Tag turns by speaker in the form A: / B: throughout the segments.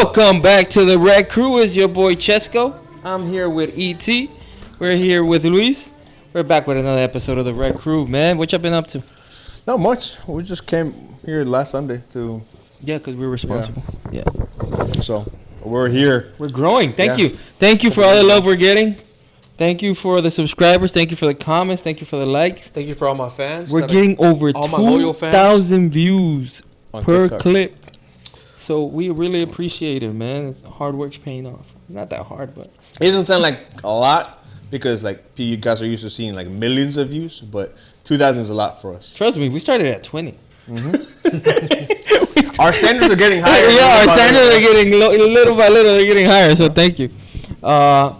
A: Welcome back to the Red Crew. It's your boy Chesco. I'm here with ET. We're here with Luis. We're back with another episode of the Red Crew, man. What you been up to?
B: Not much. We just came here last Sunday to...
A: Yeah, because we're responsible. Yeah.
B: So, we're here.
A: We're growing. Thank you. Thank you for all the love we're getting. Thank you for the subscribers. Thank you for the comments. Thank you for the likes.
C: Thank you for all my fans.
A: We're getting over 2,000 views per
B: TikTok.
A: clip. So we really appreciate it, man. It's hard work's paying off. Not that hard, but
B: It doesn't sound like a lot because like you guys are used to seeing like millions of views, but 2,000 is a lot for us.
A: trust me, we started at 20.
B: Our standards are getting higher.
A: Yeah, our standards are getting little by little. They're getting higher. So thank you.
C: We're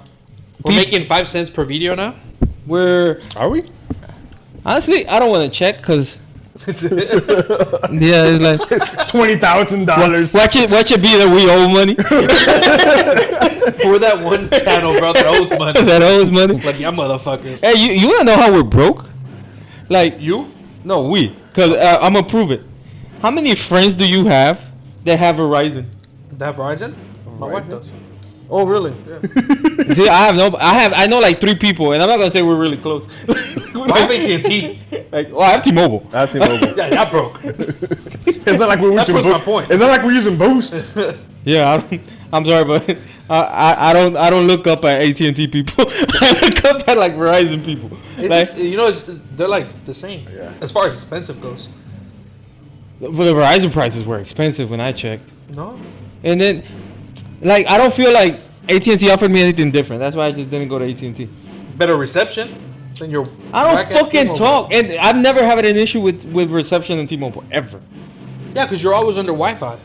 C: making 5 cents per video now.
B: Are we?
A: Honestly, I don't want to check because yeah, it's like
B: $20,000.
A: watch it be that we owe money.
C: For that one channel, bro, that owes money.
A: That owes money.
C: Like, y'all motherfuckers.
A: Hey, you want to know how we're broke? Like
C: You?
A: No, we. Because I'm going to prove it. How many friends do you have that have Verizon?
C: That Verizon? My wife does.
A: Oh, really? Yeah. See, I know like 3 people, and I'm not going to say we're really close.
C: I have AT&T.
A: Like, I have T-Mobile.
C: Yeah, y'all broke.
B: It's not like we're
C: That
B: using
C: was my point.
B: It's not like we're using Boost.
A: Yeah, I'm sorry, but I don't look up at AT&T people. I look up at like Verizon people.
C: They're like the same.
B: Yeah.
C: As far as expensive goes.
A: But the Verizon prices were expensive when I checked.
C: No.
A: And then, like, I don't feel like AT&T offered me anything different. That's why I just didn't go to AT&T.
C: Better reception than your.
A: I don't fucking talk, and I've never had an issue with reception in T-Mobile ever.
C: Yeah, because you're always under Wi-Fi.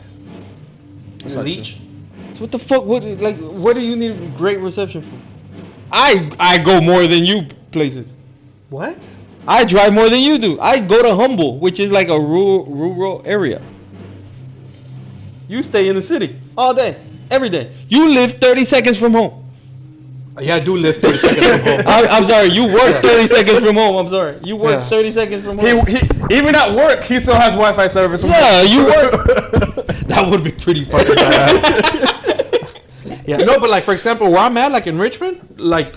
C: Leek.
A: So what the fuck? What do you need great reception for? I go more than you places.
C: What?
A: I drive more than you do. I go to Humble, which is like a rural area. You stay in the city all day, every day. You live 30 seconds from home.
C: Yeah, I do live 30 seconds from home.
A: I'm sorry, you work 30 seconds from home. I'm sorry. You work 30 seconds from home.
B: He even at work, he still has Wi-Fi service.
A: Yeah, you work.
C: That would be pretty fucking bad. Yeah, no, but like for example, where I'm at, like in Richmond, like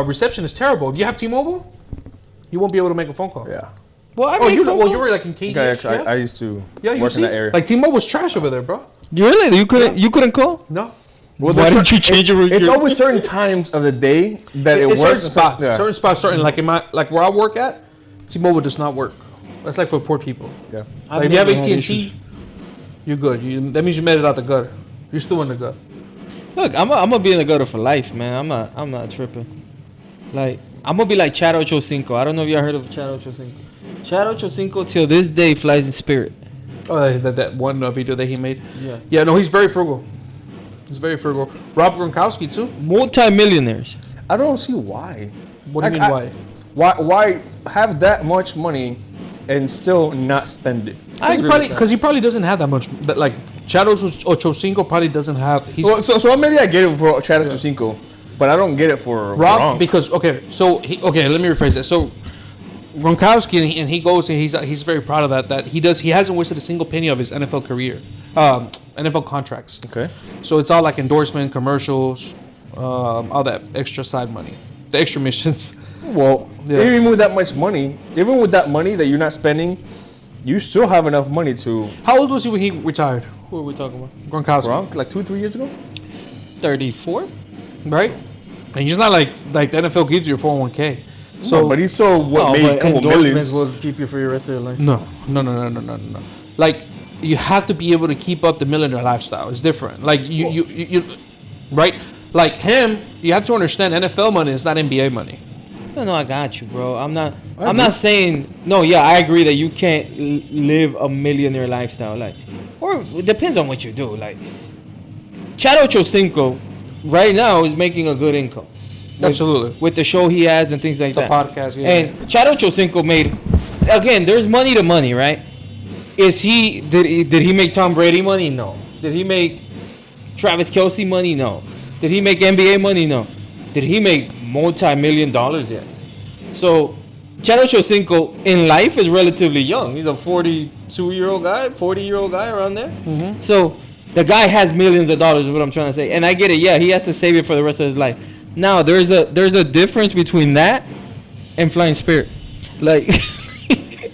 C: reception is terrible. If you have T-Mobile, you won't be able to make a phone call.
B: Yeah.
A: Well,
C: you were like in KD.
B: Okay, I used to work in that area.
C: Like T-Mobile's trash over there, bro.
A: Really? You couldn't call?
C: No.
A: Well, why didn't you change your?
B: It's always certain times of the day that it works.
C: Certain spots.
B: Yeah.
C: Certain spots starting like where I work at, T-Mobile does not work. That's like for poor people.
B: Yeah.
C: Like if you have AT&T, you're good. That means you made it out the gutter. You're still in the gutter.
A: Look, I'm gonna be in the gutter for life, man. I'm not tripping. Like I'm gonna be like Chad Ochocinco. I don't know if y'all heard of Chad Ochocinco. Chad Ochocinco till this day flies in Spirit.
C: Oh, that one video that he made.
A: Yeah.
C: Yeah. No, he's very frugal. He's very frugal. Rob Gronkowski too.
A: Multi-millionaires.
B: I don't see why.
C: What do you mean why?
B: Why have that much money and still not spend it?
C: Because he probably doesn't have that much. But like Chad Ochocinco probably doesn't have.
B: So maybe I get it for Chad Ochocinco, but I don't get it for
C: Rob because let me rephrase it. So Gronkowski and he goes and he's very proud of that he hasn't wasted a single penny of his NFL career, NFL contracts.
B: Okay.
C: So it's all like endorsement, commercials, all that extra side money, the extra missions.
B: Well, even with that much money, even with that money that you're not spending, you still have enough money to.
C: How old was he when he retired?
A: Who are we talking about?
C: Gronkowski.
B: Gronk, like 2-3 years ago.
A: 34.
C: Right? And he's not like the NFL gives you a 401k.
B: So, no, but he still made a couple millions.
A: Will keep you for your rest of your life.
C: No. Like you have to be able to keep up the millionaire lifestyle. It's different. Like you right? Like him, you have to understand NFL money is not NBA money.
A: No, I got you, bro. I'm not saying no. Yeah, I agree that you can't live a millionaire lifestyle. Like, or it depends on what you do. Like, Chad Ochocinco right now is making a good income.
C: Absolutely.
A: With the show he has and things like that.
C: The podcast, yeah.
A: And Chad Ochocinco made, again, there's money to money, right? Did he make Tom Brady money? No. Did he make Travis Kelce money? No. Did he make NBA money? No. Did he make multi-million dollars? Yes. So Chad Ochocinco in life is relatively young. He's a 42-year-old guy, 40-year-old guy around there.
C: Mm-hmm.
A: So The guy has millions of dollars, is what I'm trying to say. And I get it. Yeah, he has to save it for the rest of his life. Now, there's a difference between that and flying Spirit. Like,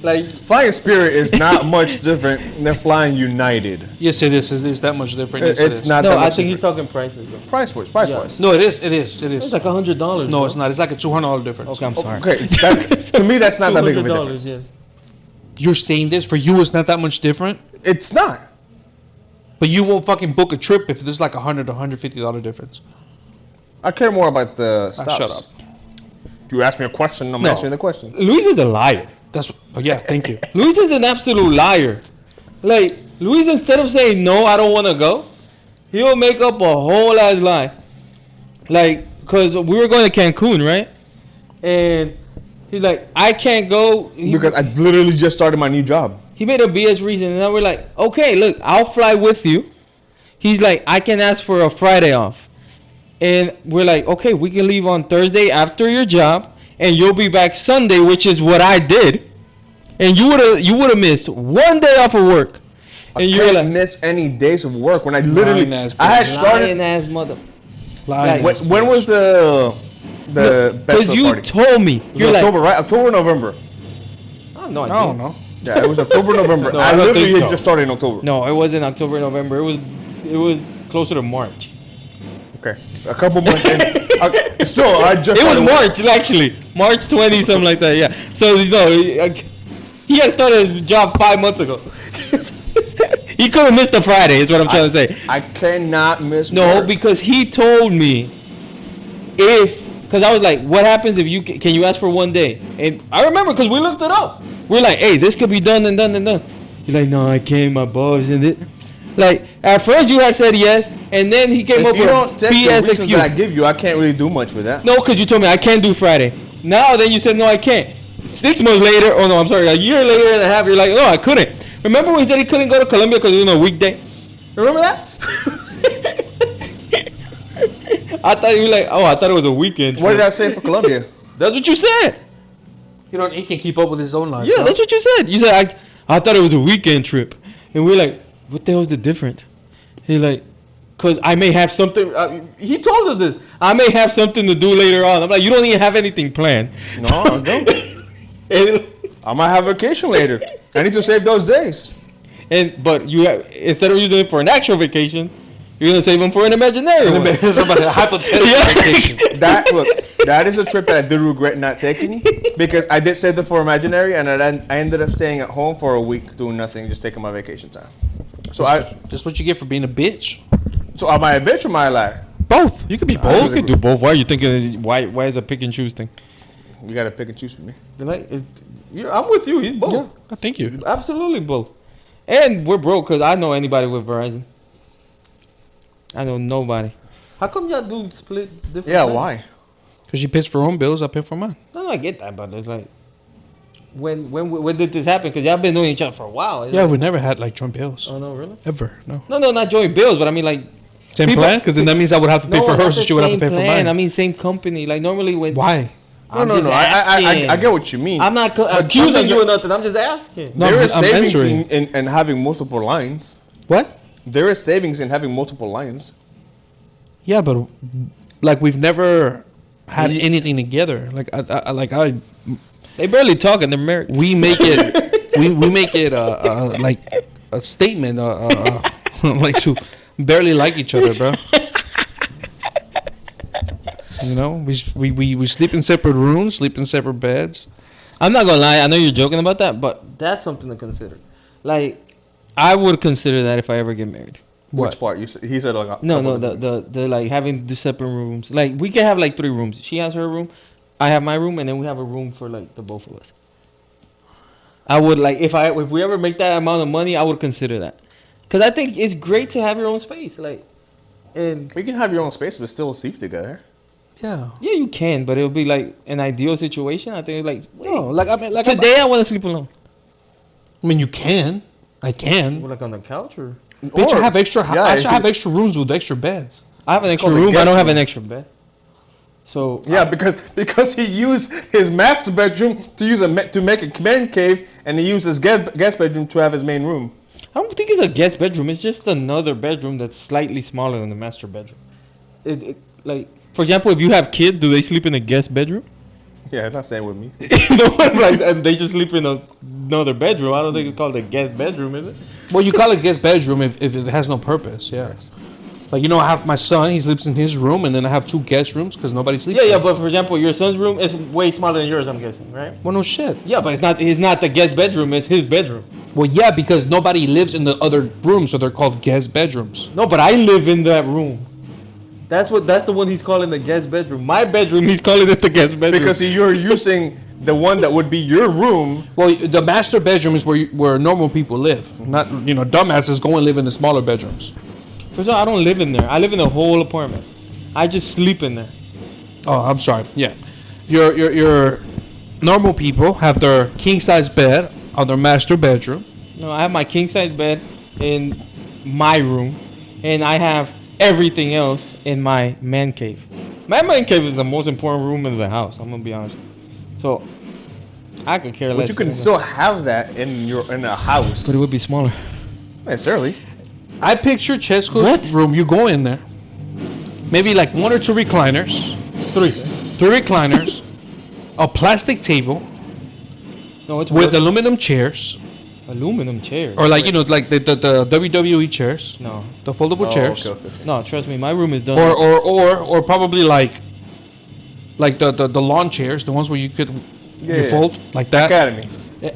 A: like
B: Flying Spirit is not much different than flying United.
C: Yes, it is. It's that much different. Yes,
B: It's not
A: no,
B: that
A: I
B: much
A: think he's
B: different.
A: talking prices. Though.
B: Price-wise.
C: No, it is. It is.
A: It's like $100.
C: No, it's not. It's like a $200 difference.
A: Okay, I'm sorry.
B: Okay, it's that, to me, that's not that big of a
A: $200,
B: difference.
A: yeah.
C: You're saying this for you? It's not that much different.
B: It's not.
C: But you won't fucking book a trip if there's like $100 to $150 difference.
B: I care more about the stops.
C: Shut up.
B: You ask me a question, I'm
A: No.
B: answering the question.
A: Luis is a liar.
C: That's yeah. Thank you.
A: Luis is an absolute liar. Like, Luis, instead of saying, no, I don't want to go, he'll make up a whole ass lie. Like, because we were going to Cancun, right? And he's like, I can't go.
B: Because I literally just started my new job.
A: He made a BS reason. And then we're like, okay, look, I'll fly with you. He's like, I can ask for a Friday off. And we're like, okay, we can leave on Thursday after your job. And you'll be back Sunday, which is what I did. And you would have missed one day off of work. And
B: I
A: you're
B: can't
A: like,
B: miss any days of work when I literally
C: Lying ass
B: I had
C: bitch.
B: started.
A: lying ass mother.
C: Lying.
B: When was the
A: Because
B: bachelor
A: you
B: party?
A: told me.
B: It was
A: You're like,
B: October, right? October, November.
A: I have no
C: I
A: idea.
C: don't know.
B: Yeah, it was October, November.
A: No,
B: I
A: I don't
B: literally
A: think
B: had
A: so.
B: just started in October.
A: No, it wasn't October, November. It was closer to March.
B: Okay, a couple months in. Still, I just.
A: It was
B: started-
A: March, actually. March 20, something like that, yeah. So, he had started his job 5 months ago. He could have missed the Friday, is what I'm trying to say.
B: I cannot miss.
A: No,
B: work.
A: because he told me because I was like, what happens if can you ask for one day? And I remember because we looked it up. We're like, hey, this could be done and done and done. He's like, no, I can't, my boss. And it. Like, at first you had said yes, and then he came
B: If
A: up
B: you
A: with
B: don't
A: a
B: take the
A: BS
B: reasons
A: excuse.
B: that I give you, I can't really do much with that.
A: No, because you told me I can't do Friday. Now then you said no, I can't. 6 months later, oh no, I'm sorry, a year later and a half, you're like, no, I couldn't. Remember when he said he couldn't go to Colombia because it was on a weekday? Remember that? I thought you were like, oh, I thought it was a weekend.
B: What did
A: trip.
B: I say for Colombia?
A: That's what you said.
C: You know, he can keep up with his own life.
A: Yeah,
C: huh?
A: that's what you said. You said I thought it was a weekend trip, and we're like, what the hell is the difference? He's like, cause I may have something. He told us this. I may have something to do later on. I'm like, you don't even have anything planned.
B: No, I don't.
A: And,
B: I might have vacation later. I need to save those days.
A: but you have, instead of using it for an actual vacation, you're gonna save them for an imaginary one.
C: It's about a hypothetical
A: Yeah.
C: vacation.
B: That is a trip that I did regret not taking because I did save them for imaginary, and I ended up staying at home for a week doing nothing, just taking my vacation time. So
C: That's what you get for being a bitch.
B: so am I a bitch or am I a liar?
A: Both. You could be
B: I
A: both. You
B: disagree.
A: can do both. Why are you thinking? Why is a pick and choose thing?
B: You gotta pick and choose with me.
A: Like, I'm with you. He's both.
C: Yeah, I think you.
A: Absolutely both. And we're broke because I know anybody with Verizon. I know nobody. How come y'all do split different?
B: Yeah,
A: plans?
B: why?
C: Because she pays for her own bills, I pay for mine.
A: No, I get that, but it's like, when did this happen? Because y'all been knowing each other for a while. It's
C: Yeah,
A: like,
C: we never had like joint bills.
A: oh no, really?
C: Ever. No.
A: No, not joint bills, but I mean like.
C: Same
A: People-
C: plan? Because then that means I would have to pay
A: no,
C: for her,
A: not
C: so
A: the
C: she would have to
A: same
C: pay for
A: plan.
C: mine.
A: I mean, same company. Like normally when.
C: Why?
A: I'm
B: No.
A: just
B: I
A: asking.
B: get what you mean.
A: I'm not
B: But
A: accusing
B: sometimes
A: you or nothing. I'm just asking.
C: No,
B: there
C: I'm-
B: is
C: I'm
B: savings
C: answering.
B: in having multiple lines.
C: What?
B: There is savings in having multiple lines.
C: Yeah, but like we've never had anything together. I
A: They barely talk and they're married.
C: we make it we make it like a statement like to barely like each other, bro. You know, we sleep in separate rooms, sleep in separate beds.
A: I'm not gonna lie. I know you're joking about that, but that's something to consider. Like, I would consider that if I ever get married.
C: What?
B: Which part? He said like a
A: No,
B: couple
A: no,
B: of things.
A: the like having the separate rooms. Like we can have like 3 rooms. She has her room, I have my room, and then we have a room for like the both of us. I would like if we ever make that amount of money, I would consider that, because I think it's great to have your own space. Like, and
B: We can have your own space, but still sleep together.
C: Yeah.
A: yeah, you can, but it'll be like an ideal situation. I think like
C: No, like I mean, like
A: today I want to sleep alone.
C: I mean, you can. I can.
A: Like on the couch or
C: Bitch, I have extra.
B: Yeah,
C: I
B: if
C: should
B: you-
C: have extra rooms with extra beds.
A: I have an extra
B: called a
A: room. I
B: guest
A: don't have
B: room.
A: an extra bed. So
B: Yeah, because he used his master bedroom to make a man cave, and he used his guest bedroom to have his main room.
A: I don't think it's a guest bedroom. It's just another bedroom that's slightly smaller than the master bedroom. Like, for example, if you have kids, do they sleep in a guest bedroom?
B: Yeah, not staying with me.
A: No, like, and they just sleep in another bedroom. I don't think it's called a guest bedroom, is it?
C: Well, you call it guest bedroom if it has no purpose. Yeah. Like, you know, I have my son. He sleeps in his room, and then I have 2 guest rooms because nobody sleeps.
A: Yeah,
C: there.
A: but for example, your son's room is way smaller than yours. I'm guessing, right?
C: Well, no shit.
A: Yeah, but it's not the guest bedroom. It's his bedroom.
C: Well, yeah, because nobody lives in the other rooms, so they're called guest bedrooms.
A: No, but I live in that room. That's the one he's calling the guest bedroom. My bedroom, he's calling it the guest bedroom.
B: Because you're using the one that would be your room.
C: Well, the master bedroom is where normal people live. Not, dumbasses go and live in the smaller bedrooms.
A: First of all, I don't live in there. I live in the whole apartment. I just sleep in there.
C: Oh, I'm sorry. Yeah, your normal people have their king size bed on their master bedroom.
A: No, I have my king size bed in my room, and I have everything else in my man cave. My man cave is the most important room in the house. I'm gonna be honest. So I could care less.
B: But you can still have that in a house.
A: But it would be smaller.
B: Not necessarily.
C: I picture Chesco's
A: What?
C: room. You go in there, maybe like 1 or 2 recliners, 3 recliners, a plastic table
A: No, it's
C: with aluminum chairs,
A: aluminum chairs.
C: or like like the WWE chairs,
A: No,
C: the foldable chairs,
B: Okay.
A: no, trust me, my room is done.
C: or probably like the lawn chairs, the ones where you could you
B: Yeah.
C: fold like that,
B: Academy.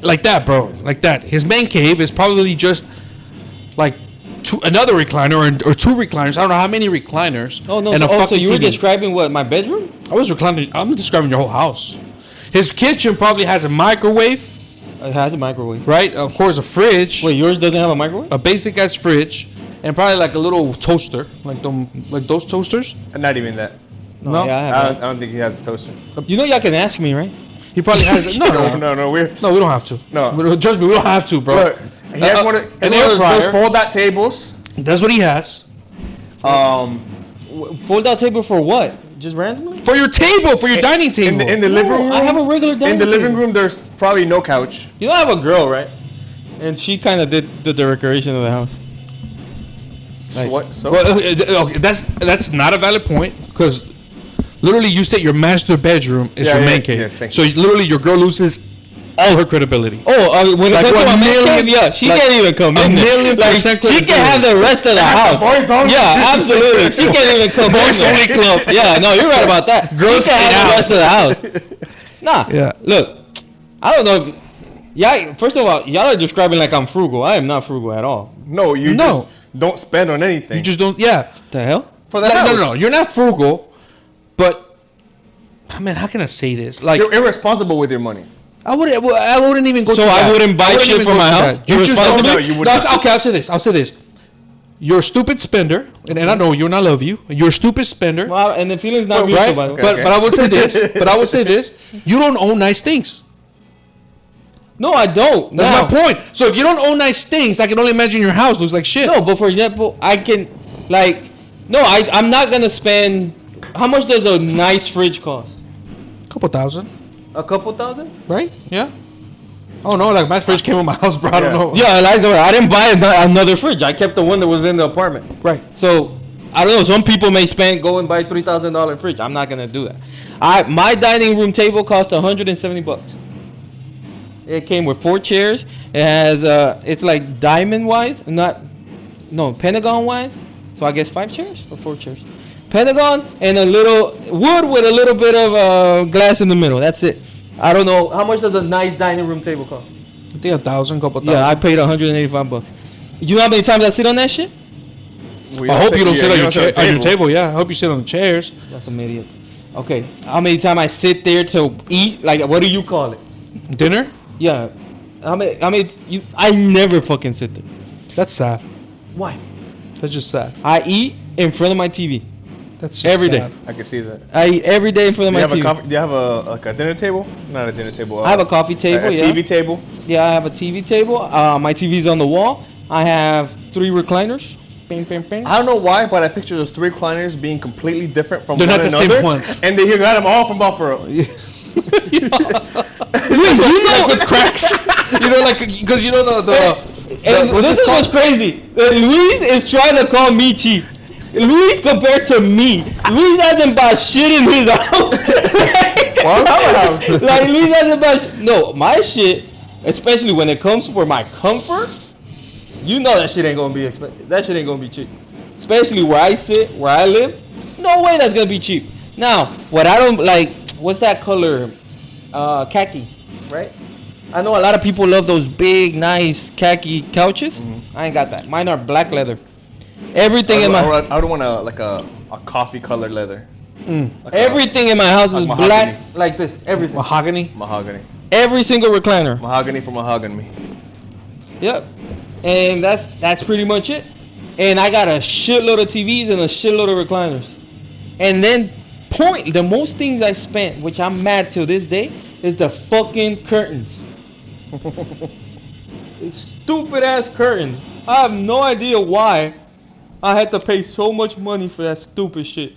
C: like that, bro, like that. His man cave is probably just like another recliner or 2 recliners. I don't know how many recliners.
A: Oh no!
C: and a
A: So
C: fucking
A: you were
C: TV.
A: describing what, my bedroom?
C: I'm describing your whole house. His kitchen probably has a microwave,
A: It has a microwave.
C: right? Of course, a fridge,
A: Wait, yours doesn't have a microwave?
C: a basic ass fridge, and probably like a little toaster, like those toasters.
B: Not even that.
C: No?
A: Yeah, I have
B: I
A: that.
B: don't think he has a toaster.
A: You know, y'all can ask me, right?
C: He probably has. No,
B: No, we
C: we don't have to.
B: No.
C: Trust me, we don't have to, bro.
B: Look, he has one of
C: an air
B: those
C: fryer.
B: fold-out tables.
C: That's what he has
A: Fold out table for what? Just randomly?
C: for your table, for your dining table.
B: In the living room.
A: I have a regular dining
B: In the living
A: table.
B: room, there's probably no couch.
A: You know, I have a girl, right? And she kind of did the decoration of the house. Like-
B: What? So
C: Well, okay, that's not a valid point because literally you said your master bedroom is
B: Yeah,
C: your
B: yeah,
C: man cave.
B: yes, thank
C: So literally your girl loses all her credibility.
A: When
C: Like
A: it comes to
C: what,
A: a
C: million-
A: million, yeah, she
C: like
A: can't even come
C: a
A: in there.
C: million
A: Like,
C: percent
A: she can have the rest of the house.
B: boys only.
A: Yeah, absolutely. She can't even come
C: Boys
A: in there.
C: only club.
A: Yeah, no, you're right about that.
C: Girls
A: she can
C: stay
A: have
C: out.
A: the rest of the house. Nah.
C: Yeah.
A: Look, I don't know. Yeah. First of all, y'all are describing like I'm frugal. I am not frugal at all.
B: no, you
C: No.
B: just don't spend on anything.
C: You just don't. Yeah.
A: The hell?
B: for the
C: Like,
B: house.
C: no. You're not frugal, but man, how can I say this? Like
B: You're irresponsible with your money.
C: I wouldn't even go.
A: So
C: to
A: I
C: that.
A: wouldn't buy
C: wouldn't
A: shit
C: even
A: for
C: go
A: my
C: to
A: house?
C: that. You just
A: Irresponsible?
C: don't.
B: No, you would
C: No,
B: not.
C: okay, I'll say this. You're a stupid spender, and I know you, and I love you. You're a stupid spender,
A: Well, and the feeling's not mutual,
C: right?
A: by the way.
C: But I would say this. But I would say this. You don't own nice things.
A: No, I don't.
C: That's
A: Now-
C: my point. So if you don't own nice things, I can only imagine your house looks like shit.
A: No, but for example, I can, like, I'm not gonna spend. How much does a nice fridge cost?
C: couple thousand,
A: A couple thousand?
C: right? Yeah. Oh no, like my fridge came in my house, bro. I don't
B: Yeah.
C: know.
A: Yeah, Eliza, I didn't buy another fridge. I kept the one that was in the apartment.
C: Right.
A: So I don't know. Some people may go and buy $3,000 fridge. I'm not gonna do that. My dining room table cost $170. It came with 4 chairs. It has it's like diamond wise, pentagon wise. So I guess 5 chairs or 4 chairs. Pentagon and a little wood with a little bit of glass in the middle. That's it. I don't know how much does a nice dining room table cost.
C: I think 1,000, couple thousand.
A: Yeah, I paid $185. You know how many times I sit on that shit?
C: I hope you don't sit on your table. Yeah, I hope you sit on the chairs.
A: That's some idiots. Okay, how many times I sit there to eat? Like, what do you call it?
C: Dinner?
A: Yeah. I never fucking sit there.
C: That's sad.
A: Why?
C: That's just sad.
A: I eat in front of my TV.
C: That's just
A: Every
C: sad.
A: day.
B: I can see that.
A: I eat every day in front of
B: Do you
A: my
B: have
A: TV.
B: do you have a dinner table? Not a dinner table.
A: I have a coffee table,
B: A
A: yeah.
B: TV table.
A: Yeah, I have a TV table. My TV's on the wall. I have 3 recliners. Bing, bing, bing.
B: I don't know why, but I picture those 3 recliners being completely different from
C: They're
B: one
C: not the
B: another.
C: same ones.
B: And they got them all from Buffalo.
A: You know,
C: with cracks. You know, like because you know the
A: And
C: what's
A: this
C: it
A: is what's crazy. Luis is trying to call me cheap. Luis compared to me. Luis hasn't bought shit in his house. Like Luis hasn't bought no, my shit, especially when it comes for my comfort, you know that shit ain't gonna be expensive. That shit ain't gonna be cheap. Especially where I sit, where I live, no way that's gonna be cheap. Now, what I don't like, what's that color? Khaki, right? I know a lot of people love those big, nice khaki couches. I ain't got that. Mine are black leather. Everything in my
B: I don't want a coffee colored leather. Like
A: everything in my house
B: like
A: is
B: mahogany.
A: black like this. Everything.
B: Mahogany.
A: Every single recliner.
B: Mahogany for mahogany.
A: Yep. And that's pretty much it. And I got a shitload of TVs and a shitload of recliners. And then the most things I spent, which I'm mad till this day, is the fucking curtains. It's stupid ass curtains. I have no idea why I had to pay so much money for that stupid shit.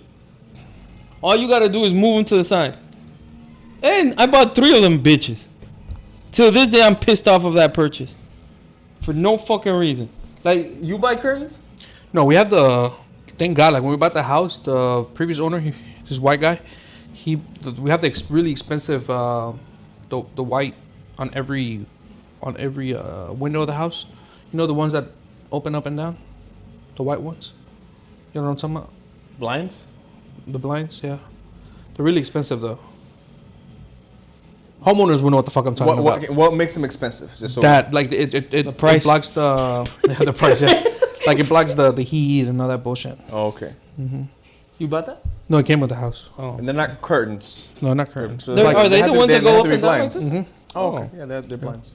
A: All you gotta do is move them to the side. And I bought 3 of them bitches. Till this day, I'm pissed off of that purchase. For no fucking reason. Like, you buy curtains?
C: No, we have thank God, like when we bought the house, the previous owner, this white guy, we have the really expensive, the white on every window of the house. You know the ones that open up and down? The white ones? You know what I'm talking about?
B: Blinds?
C: The blinds, yeah. They're really expensive though. Homeowners will know what the fuck I'm talking about.
B: What makes them expensive? Just so
C: That like it
A: price.
C: blocks the price. Yeah. Like it blocks the heat and all that bullshit.
B: Oh, okay.
A: You bought that?
C: No, it came with the house.
A: Oh.
B: And they're not curtains.
C: No, not curtains.
B: So
A: They're- are they
B: have
A: the
B: to-
A: ones that
B: they
A: go
B: have
A: up
B: to be
A: and down like
B: blinds.
A: this?
C: Mm-hmm.
B: Oh, okay. Yeah, they're blinds.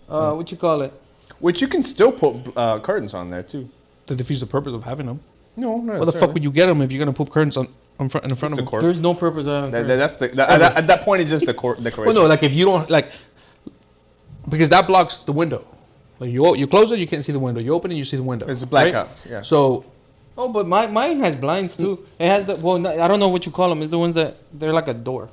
A: What you call it?
B: Which you can still put curtains on there too.
C: To defeat the purpose of having them.
B: No, not
C: What the fuck would you get them if you're gonna put curtains in front of
B: the
C: them?
B: court.
A: There's no purpose of having curtains.
B: At that point, it's just the decoration.
C: Well, no, like if you don't like, because that blocks the window. Like you close it, you can't see the window. You open it, you see the window.
B: It's a blackout. Yeah.
C: So
A: Oh, but mine has blinds too. It has the I don't know what you call them. It's the ones that they're like a door.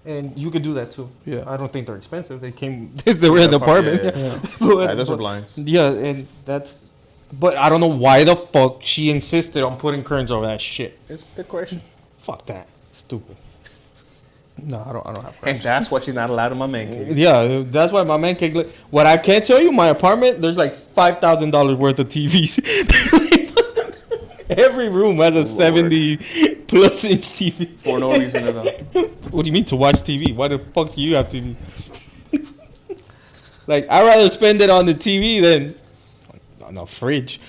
A: And you could do that too.
C: Yeah.
A: I don't think they're expensive. They came. They were in the apartment.
B: Yeah.
A: But-
B: Those are
A: but-
B: blinds.
A: Yeah, and that's. But I don't know why the fuck she insisted on putting curtains over that shit.
B: It's decoration.
A: Fuck that. Stupid.
C: no, I don't have
B: And
C: curtains.
B: that's why she's not allowed in my man cave.
A: Yeah, that's why my man can't. What I can't tell you, my apartment, there's like $5,000 worth of TVs. Every room has a
B: Lord.
A: 70 plus inch TV.
B: For no reason at all.
A: What do you mean to watch TV? Why the fuck do you have TV? Like, I'd rather spend it on the TV than on a fridge,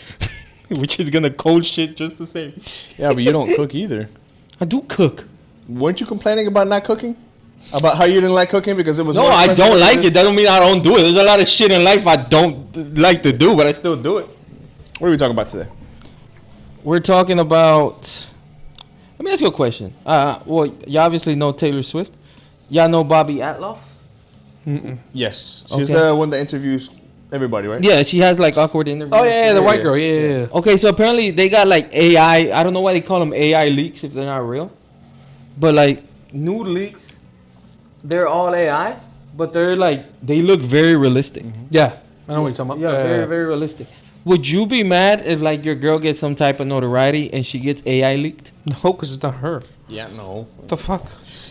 A: which is gonna cold shit just the same.
B: Yeah, but you don't cook either.
A: I do cook.
B: Weren't you complaining about not cooking? About how you didn't like cooking because it was
A: No,
B: more
A: I
B: expensive
A: don't
B: than
A: like
B: this?
A: it. Doesn't mean I don't do it. There's a lot of shit in life I don't like to do, but I still do it.
B: What are we talking about today?
A: We're talking about. Let me ask you a question. Well, you obviously know Taylor Swift. Y'all know Bobbi Althoff?
B: Yes. She's
A: Okay.
B: the one that interviews everybody, right?
A: Yeah, she has like awkward interviews.
C: Oh yeah, the
B: Yeah,
C: white
B: yeah.
C: girl. Yeah.
A: Okay, so apparently they got like AI. I don't know why they call them AI leaks if they're not real. But like nude leaks, they're all AI, but they're like they look very realistic.
C: Yeah. I know what you're talking
A: Yeah,
C: about.
A: very very realistic. Would you be mad if like your girl gets some type of notoriety and she gets AI leaked?
C: No, because it's not her.
B: Yeah, no.
C: What the fuck?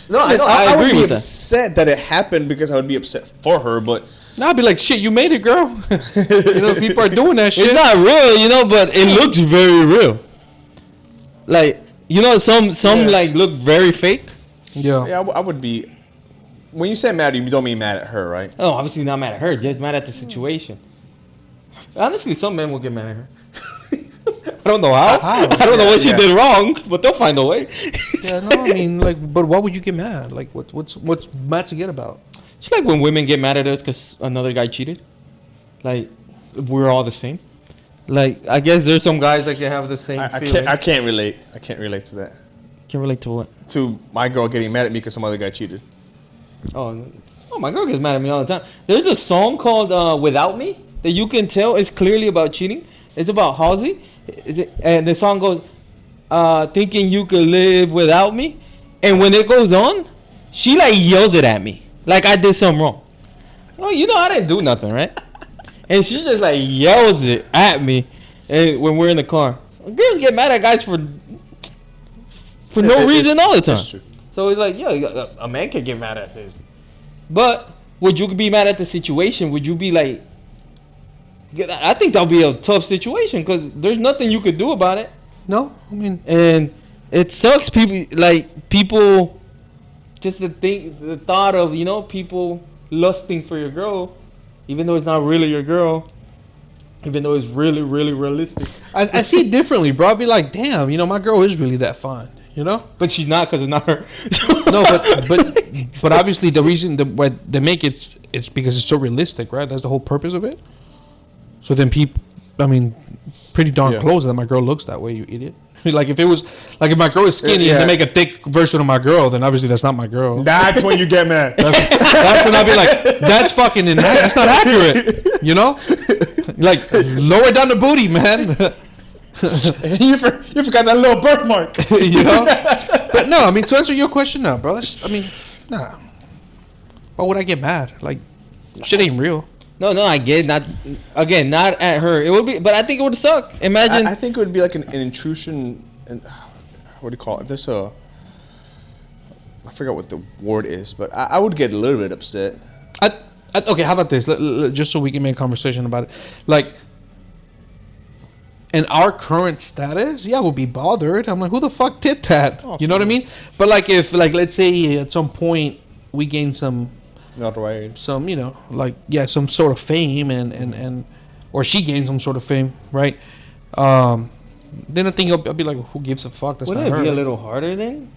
A: No,
B: I
A: I
B: would
A: agree
B: be
A: with that.
B: upset that it happened because I would be upset for her, but
C: Nah, I'd be like, shit, you made it, girl. You know, people are doing that shit.
A: It's not real, you know, but it looks very real. Like, you know, some
B: Yeah.
A: like look very fake.
C: Yeah.
B: yeah, I would be. When you say mad, you don't mean mad at her, right?
A: Oh, obviously not mad at her, just mad at the situation. Honestly, some men will get mad at her. I don't know how. I don't know what she
B: Yeah.
A: did wrong, but they'll find a way.
C: Yeah, no, I mean, like, but why would you get mad? Like, what's mad to get about?
A: It's like when women get mad at us because another guy cheated. Like, we're all the same. Like, I guess there's some guys that can have the same feeling.
B: I can't relate. I can't relate to that.
A: Can relate to what?
B: To my girl getting mad at me because some other guy cheated.
A: Oh, my girl gets mad at me all the time. There's a song called Without Me that you can tell is clearly about cheating. It's about Halsey. And the song goes, thinking you could live without me. And when it goes on, she like yells it at me. Like I did something wrong. Oh, you know I didn't do nothing, right? And she just like yells it at me, and when we're in the car, girls get mad at guys for no reason all the time.
B: That's true.
A: So it's like, yeah, a man can get mad at this, but would you be mad at the situation? Would you be like? I think that'll be a tough situation because there's nothing you could do about it.
C: No, I mean,
A: and it sucks. People, just the thought of people lusting for your girl, even though it's not really your girl, even though it's really really realistic.
C: I see it differently, bro. I'd be like, damn, my girl is really that fine,
A: But she's not because it's not her.
C: No, but obviously the reason why they make it's because it's so realistic, right? That's the whole purpose of it. So then pretty darn close that my girl looks that way, you idiot. Like if my girl is skinny and they make a thick version of my girl, then obviously that's not my girl.
B: That's when you get mad.
C: That's when I'll be like, that's fucking that's not accurate, Like lower down the booty, man.
B: you forgot that little birthmark.
C: But no, to answer your question now, bro. Nah. Why would I get mad? Like, shit ain't real.
A: No, I get it. Not at her. It would be, but I think it would suck. Imagine.
B: I think it would be like an intrusion. What do you call it? I forgot what the word is, but I would get a little bit upset.
C: Okay, how about this? Just so we can make a conversation about it. Like, in our current status, we'll be bothered. I'm like, who the fuck did that? Oh, you know what I mean? But like, if let's say at some point we gain some
B: notoriety,
C: some some sort of fame and or she gains some sort of fame, right? Then I think I'll be like, who gives a fuck? That's
A: Wouldn't
C: not
A: it
C: her.
A: be a little harder then?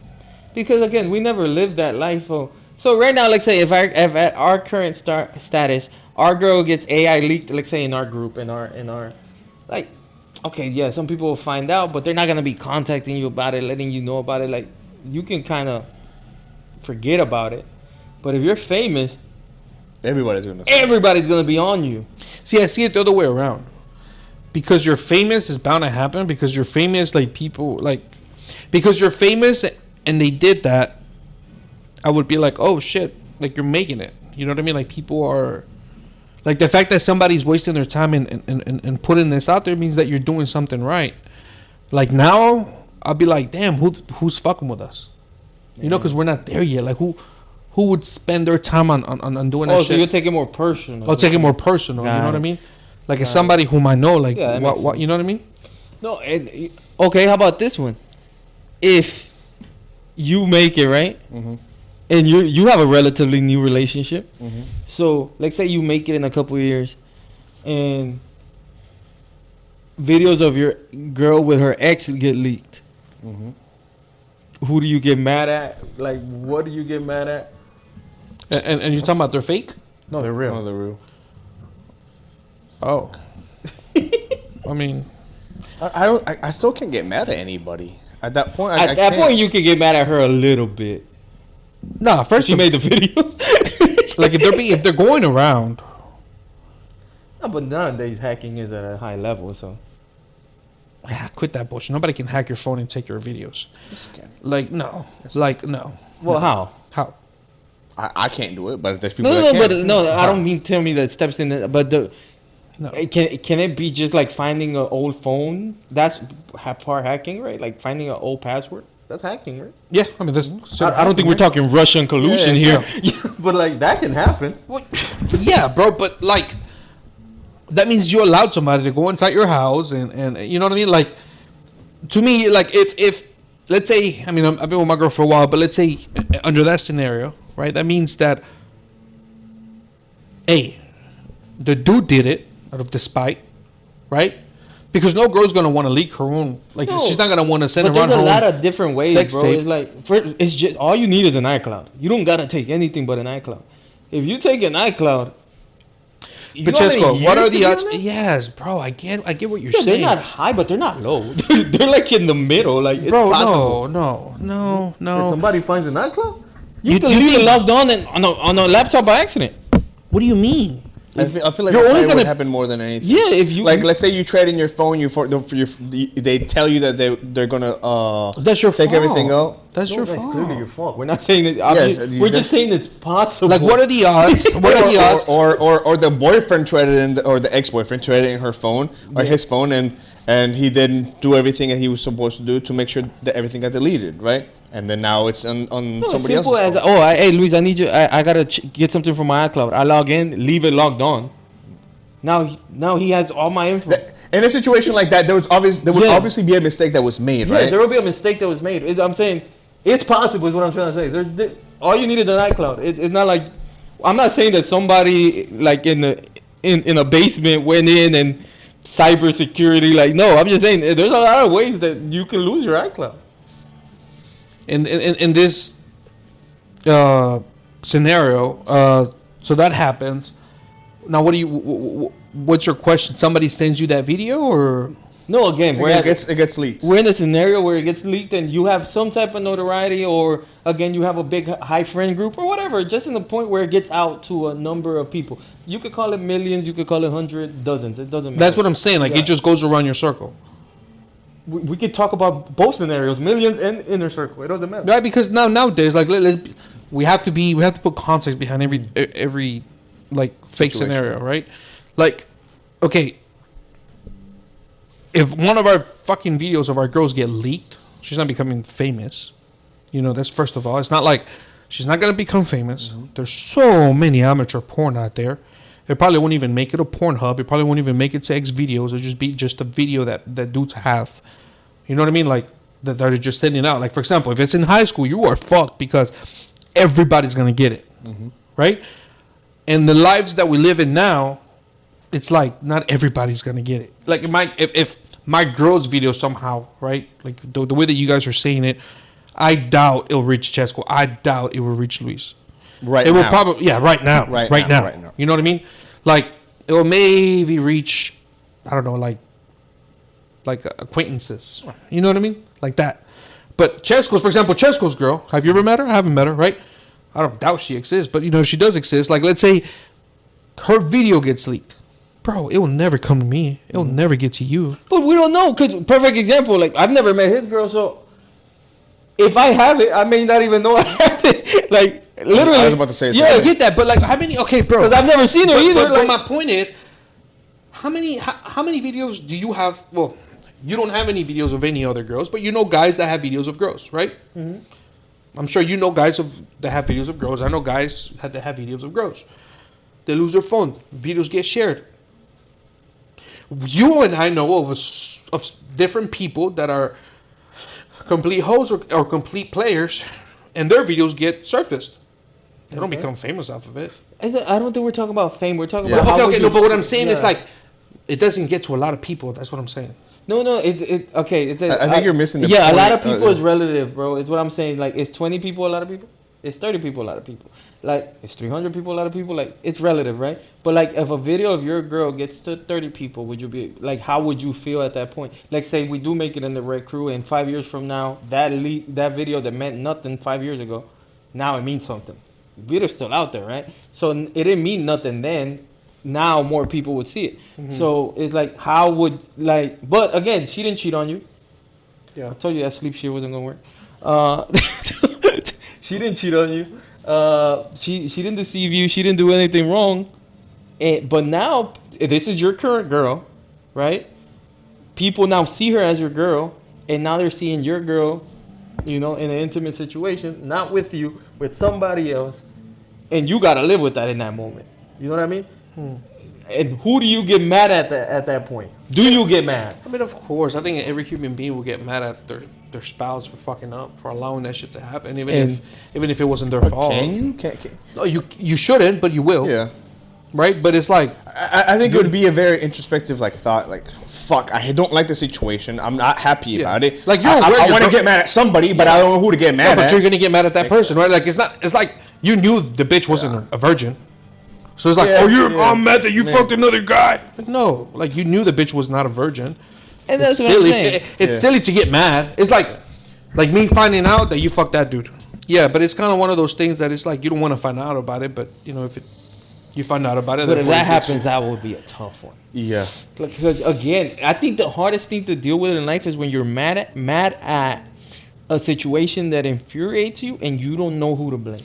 A: Because again, we never lived that life. So right now, let's say if at our current status, our girl gets AI leaked, let's say in our group, in our like, okay, yeah, some people will find out, but they're not gonna be contacting you about it, letting you know about it. Like, you can kind of forget about it. But if you're famous, everybody's gonna be on you.
C: See, I see it the other way around. Because you're famous is bound to happen. Because you're famous, because you're famous and they did that, I would be like, oh shit, like you're making it. You know what I mean? Like people are, like the fact that somebody's wasting their time and putting this out there means that you're doing something right. Like now, I'll be like, damn, who's fucking with us? You know, because we're not there yet. Like who would spend their time on doing that shit?
A: Oh, so you'll take it more personal.
C: I'll take it more personal. You know what I mean? Like it's somebody whom I know. Like what you know what I mean?
A: No. Okay. How about this one? If you make it right, and you have a relatively new relationship, so let's say you make it in a couple of years, and videos of your girl with her ex get leaked. Who do you get mad at? Like, what do you get mad at?
C: And you're talking about they're fake?
A: No, they're real.
B: No, they're real.
C: Oh. I mean,
B: I still can't get mad at anybody at that point.
A: At that point, you can get mad at her a little bit.
C: Nah, first
A: she made the video.
C: Like if they're going around.
A: No, but nowadays hacking is at a high level, so.
C: Quit that bullshit. Nobody can hack your phone and take your videos.
B: Yes, you can.
C: Like no. Like no.
A: Well,
C: no.
A: How?
B: I can't do it, but there's people
A: No,
B: that can.
A: but no, I don't mean tell me that steps in the, but the.
C: No.
A: Can it be just like finding an old phone? That's part hacking, right? Like finding an old password. That's hacking, right?
C: Yeah, I mean that's.
A: I don't think we're talking Russian collusion here,
C: sure.
A: but like that can happen.
C: Well, yeah, bro, but like that means you allowed somebody to go inside your house and you know what I mean? Like to me, like if let's say, I mean I've been with my girl for a while, but let's say under that scenario, right? That means that the dude did it out of despite, right? Because no girl's gonna want to leak her own. Like she's not gonna want to send around her own.
A: But there's a lot of different ways,
C: sex
A: bro.
C: tape.
A: It's like it's just all you need is an iCloud. You don't gotta take anything but an iCloud. If you take an iCloud,
C: but Chesco, what are the odds? Yes, bro. I get what you're saying.
A: They're not high, but they're not low. They're like in the middle. Like it's
C: bro,
A: possible.
C: no.
A: If somebody finds an iCloud, you can leave it logged on on a laptop by accident.
C: What do you mean?
B: I feel like
C: You're
B: that's
C: only
B: would
C: gonna-
B: happen more than anything.
A: Yeah, if you
B: Like, let's say you trade in your phone, they tell you that they're gonna
C: That's your
B: take
C: fault.
B: everything out.
C: That's your
A: that's
C: fault.
A: clearly your fault. We're not saying that.
B: Yes,
A: We're just saying it's possible.
C: Like, what are the odds? What are the odds?
B: Or the boyfriend traded in, or the ex-boyfriend traded in her phone or his phone, and he didn't do everything that he was supposed to do to make sure that everything got deleted, right? And then now it's on somebody else's
A: simple as
B: phone.
A: hey Luis, I need you. I gotta get something from my iCloud. I log in, leave it logged on. Now he has all my info.
B: In a situation like that, there would
A: Yeah.
B: obviously be a mistake that was made,
A: Yeah,
B: right?
A: there will be a mistake that was made. I'm saying it's possible. Is what I'm trying to say. All you need is an iCloud. It's not like I'm not saying that somebody like in a basement went in and cybersecurity. Like no, I'm just saying there's a lot of ways that you can lose your iCloud.
C: In this scenario, so that happens. Now, what's your question? Somebody sends you that video, or
A: No, again,
B: It gets leaked.
A: we're in a scenario where it gets leaked and you have some type of notoriety, or again, you have a big high friend group or whatever, just in the point where it gets out to a number of people. You could call it millions, you could call it hundreds, dozens. It doesn't matter.
C: that's what I'm saying. Like
A: Yeah.
C: it just goes around your circle,
A: We could talk about both scenarios, millions and inner circle. It doesn't matter.
C: right? Because nowadays, like we have to put context behind every like fake
B: Situation.
C: scenario, right? Like, okay, if one of our fucking videos of our girls get leaked, she's not becoming famous. You know, that's first of all. It's not like she's not gonna become famous.
B: Mm-hmm.
C: There's so many amateur porn out there. It probably won't even make it a Pornhub. It probably won't even make it to X videos. It'll just be just a video that dudes have. You know what I mean? Like that they're just sending out. Like for example, if it's in high school, you are fucked because everybody's gonna get it, right? And the lives that we live in now, it's like not everybody's gonna get it. Like if my girl's video somehow, right? Like the way that you guys are saying it, I doubt it'll reach Chesco. I doubt it will reach Luis.
B: Right
C: It will
B: now.
C: probably right now.
B: Right
C: now.
B: now.
C: You know what I mean? Like it will maybe reach, I don't know, like acquaintances. You know what I mean? Like that. But Chesco's, for example, Chesco's girl. Have you ever met her? I haven't met her, right? I don't doubt she exists, but you know she does exist. Like let's say her video gets leaked, bro. It will never come to me. It will never get to you.
A: But we don't know, because perfect example, like I've never met his girl, so if I have it, I may not even know I have it. Like literally,
B: I was about to say the
C: Yeah,
B: same
C: I get that, but like how many? Okay, bro.
A: because I've never seen her either.
C: But
A: like,
C: my point is, how many videos do you have? Well, you don't have any videos of any other girls, but you know guys that have videos of girls, right? Mm-hmm. I'm sure you know guys that have videos of girls. I know guys that have videos of girls. They lose their phone. Videos get shared. You and I know of different people that are complete hoes or complete players, and their videos get surfaced. They don't become famous off of it.
A: I don't think we're talking about fame. We're talking
B: Yeah.
A: about
C: Okay, no, but what I'm saying is
A: Yeah.
C: like, it doesn't get to a lot of people. That's what I'm saying.
A: No, okay.
B: I think you're missing the
A: Yeah, a lot
B: point.
A: of people is relative, bro. Is what I'm saying. Like, is 20 people a lot of people? Is 30 people a lot of people? Like, is 300 people a lot of people? Like, it's relative, right? But like, if a video of your girl gets to 30 people, would you be like, how would you feel at that point? Like, say we do make it in the Red Crew, and 5 years from now, that video that meant nothing 5 years ago, now it means something. The video's still out there, right? So it didn't mean nothing then. Now more people would see it. So it's like, how would but again, she didn't cheat on you.
C: Yeah.
A: I told you that sleep shit wasn't gonna work. She didn't cheat on you. She didn't deceive you. She didn't do anything wrong. But now this is your current girl, right? People now see her as your girl, and now they're seeing your girl, you know, in an intimate situation, not with you, with somebody else, and you gotta live with that in that moment. You know what I mean? And who do you get mad at that point? Do you get mad?
C: I mean, of course. I think every human being will get mad at their spouse for fucking up, for allowing that shit to happen, even if it wasn't their fault.
B: Can you? Can.
C: No, you shouldn't, but you will.
B: Yeah.
C: Right? But it's like,
B: I think it would be a very introspective thought. Like, fuck, I don't like the situation. I'm not happy about it.
C: Like, you're
B: I
C: aware
B: want to
C: you're
B: get mad at somebody, but I don't know who to get mad
C: but
B: at.
C: you're gonna get mad at that person, right? Like, it's like you knew the bitch wasn't a virgin. So it's like, I'm mad that you fucked another guy. Like, no, like you knew the bitch was not a virgin.
A: And that's
C: It's
A: what
C: silly.
A: I'm saying.
C: It's silly to get mad. It's like me finding out that you fucked that dude. Yeah, but it's kind of one of those things that it's like you don't want to find out about it, but you know if You find out about it.
A: But if
C: therefore
A: that
C: you fix it.
A: happens, that would be a tough one.
B: Yeah.
A: Because again, I think the hardest thing to deal with in life is when you're mad at a situation that infuriates you and you don't know who to blame.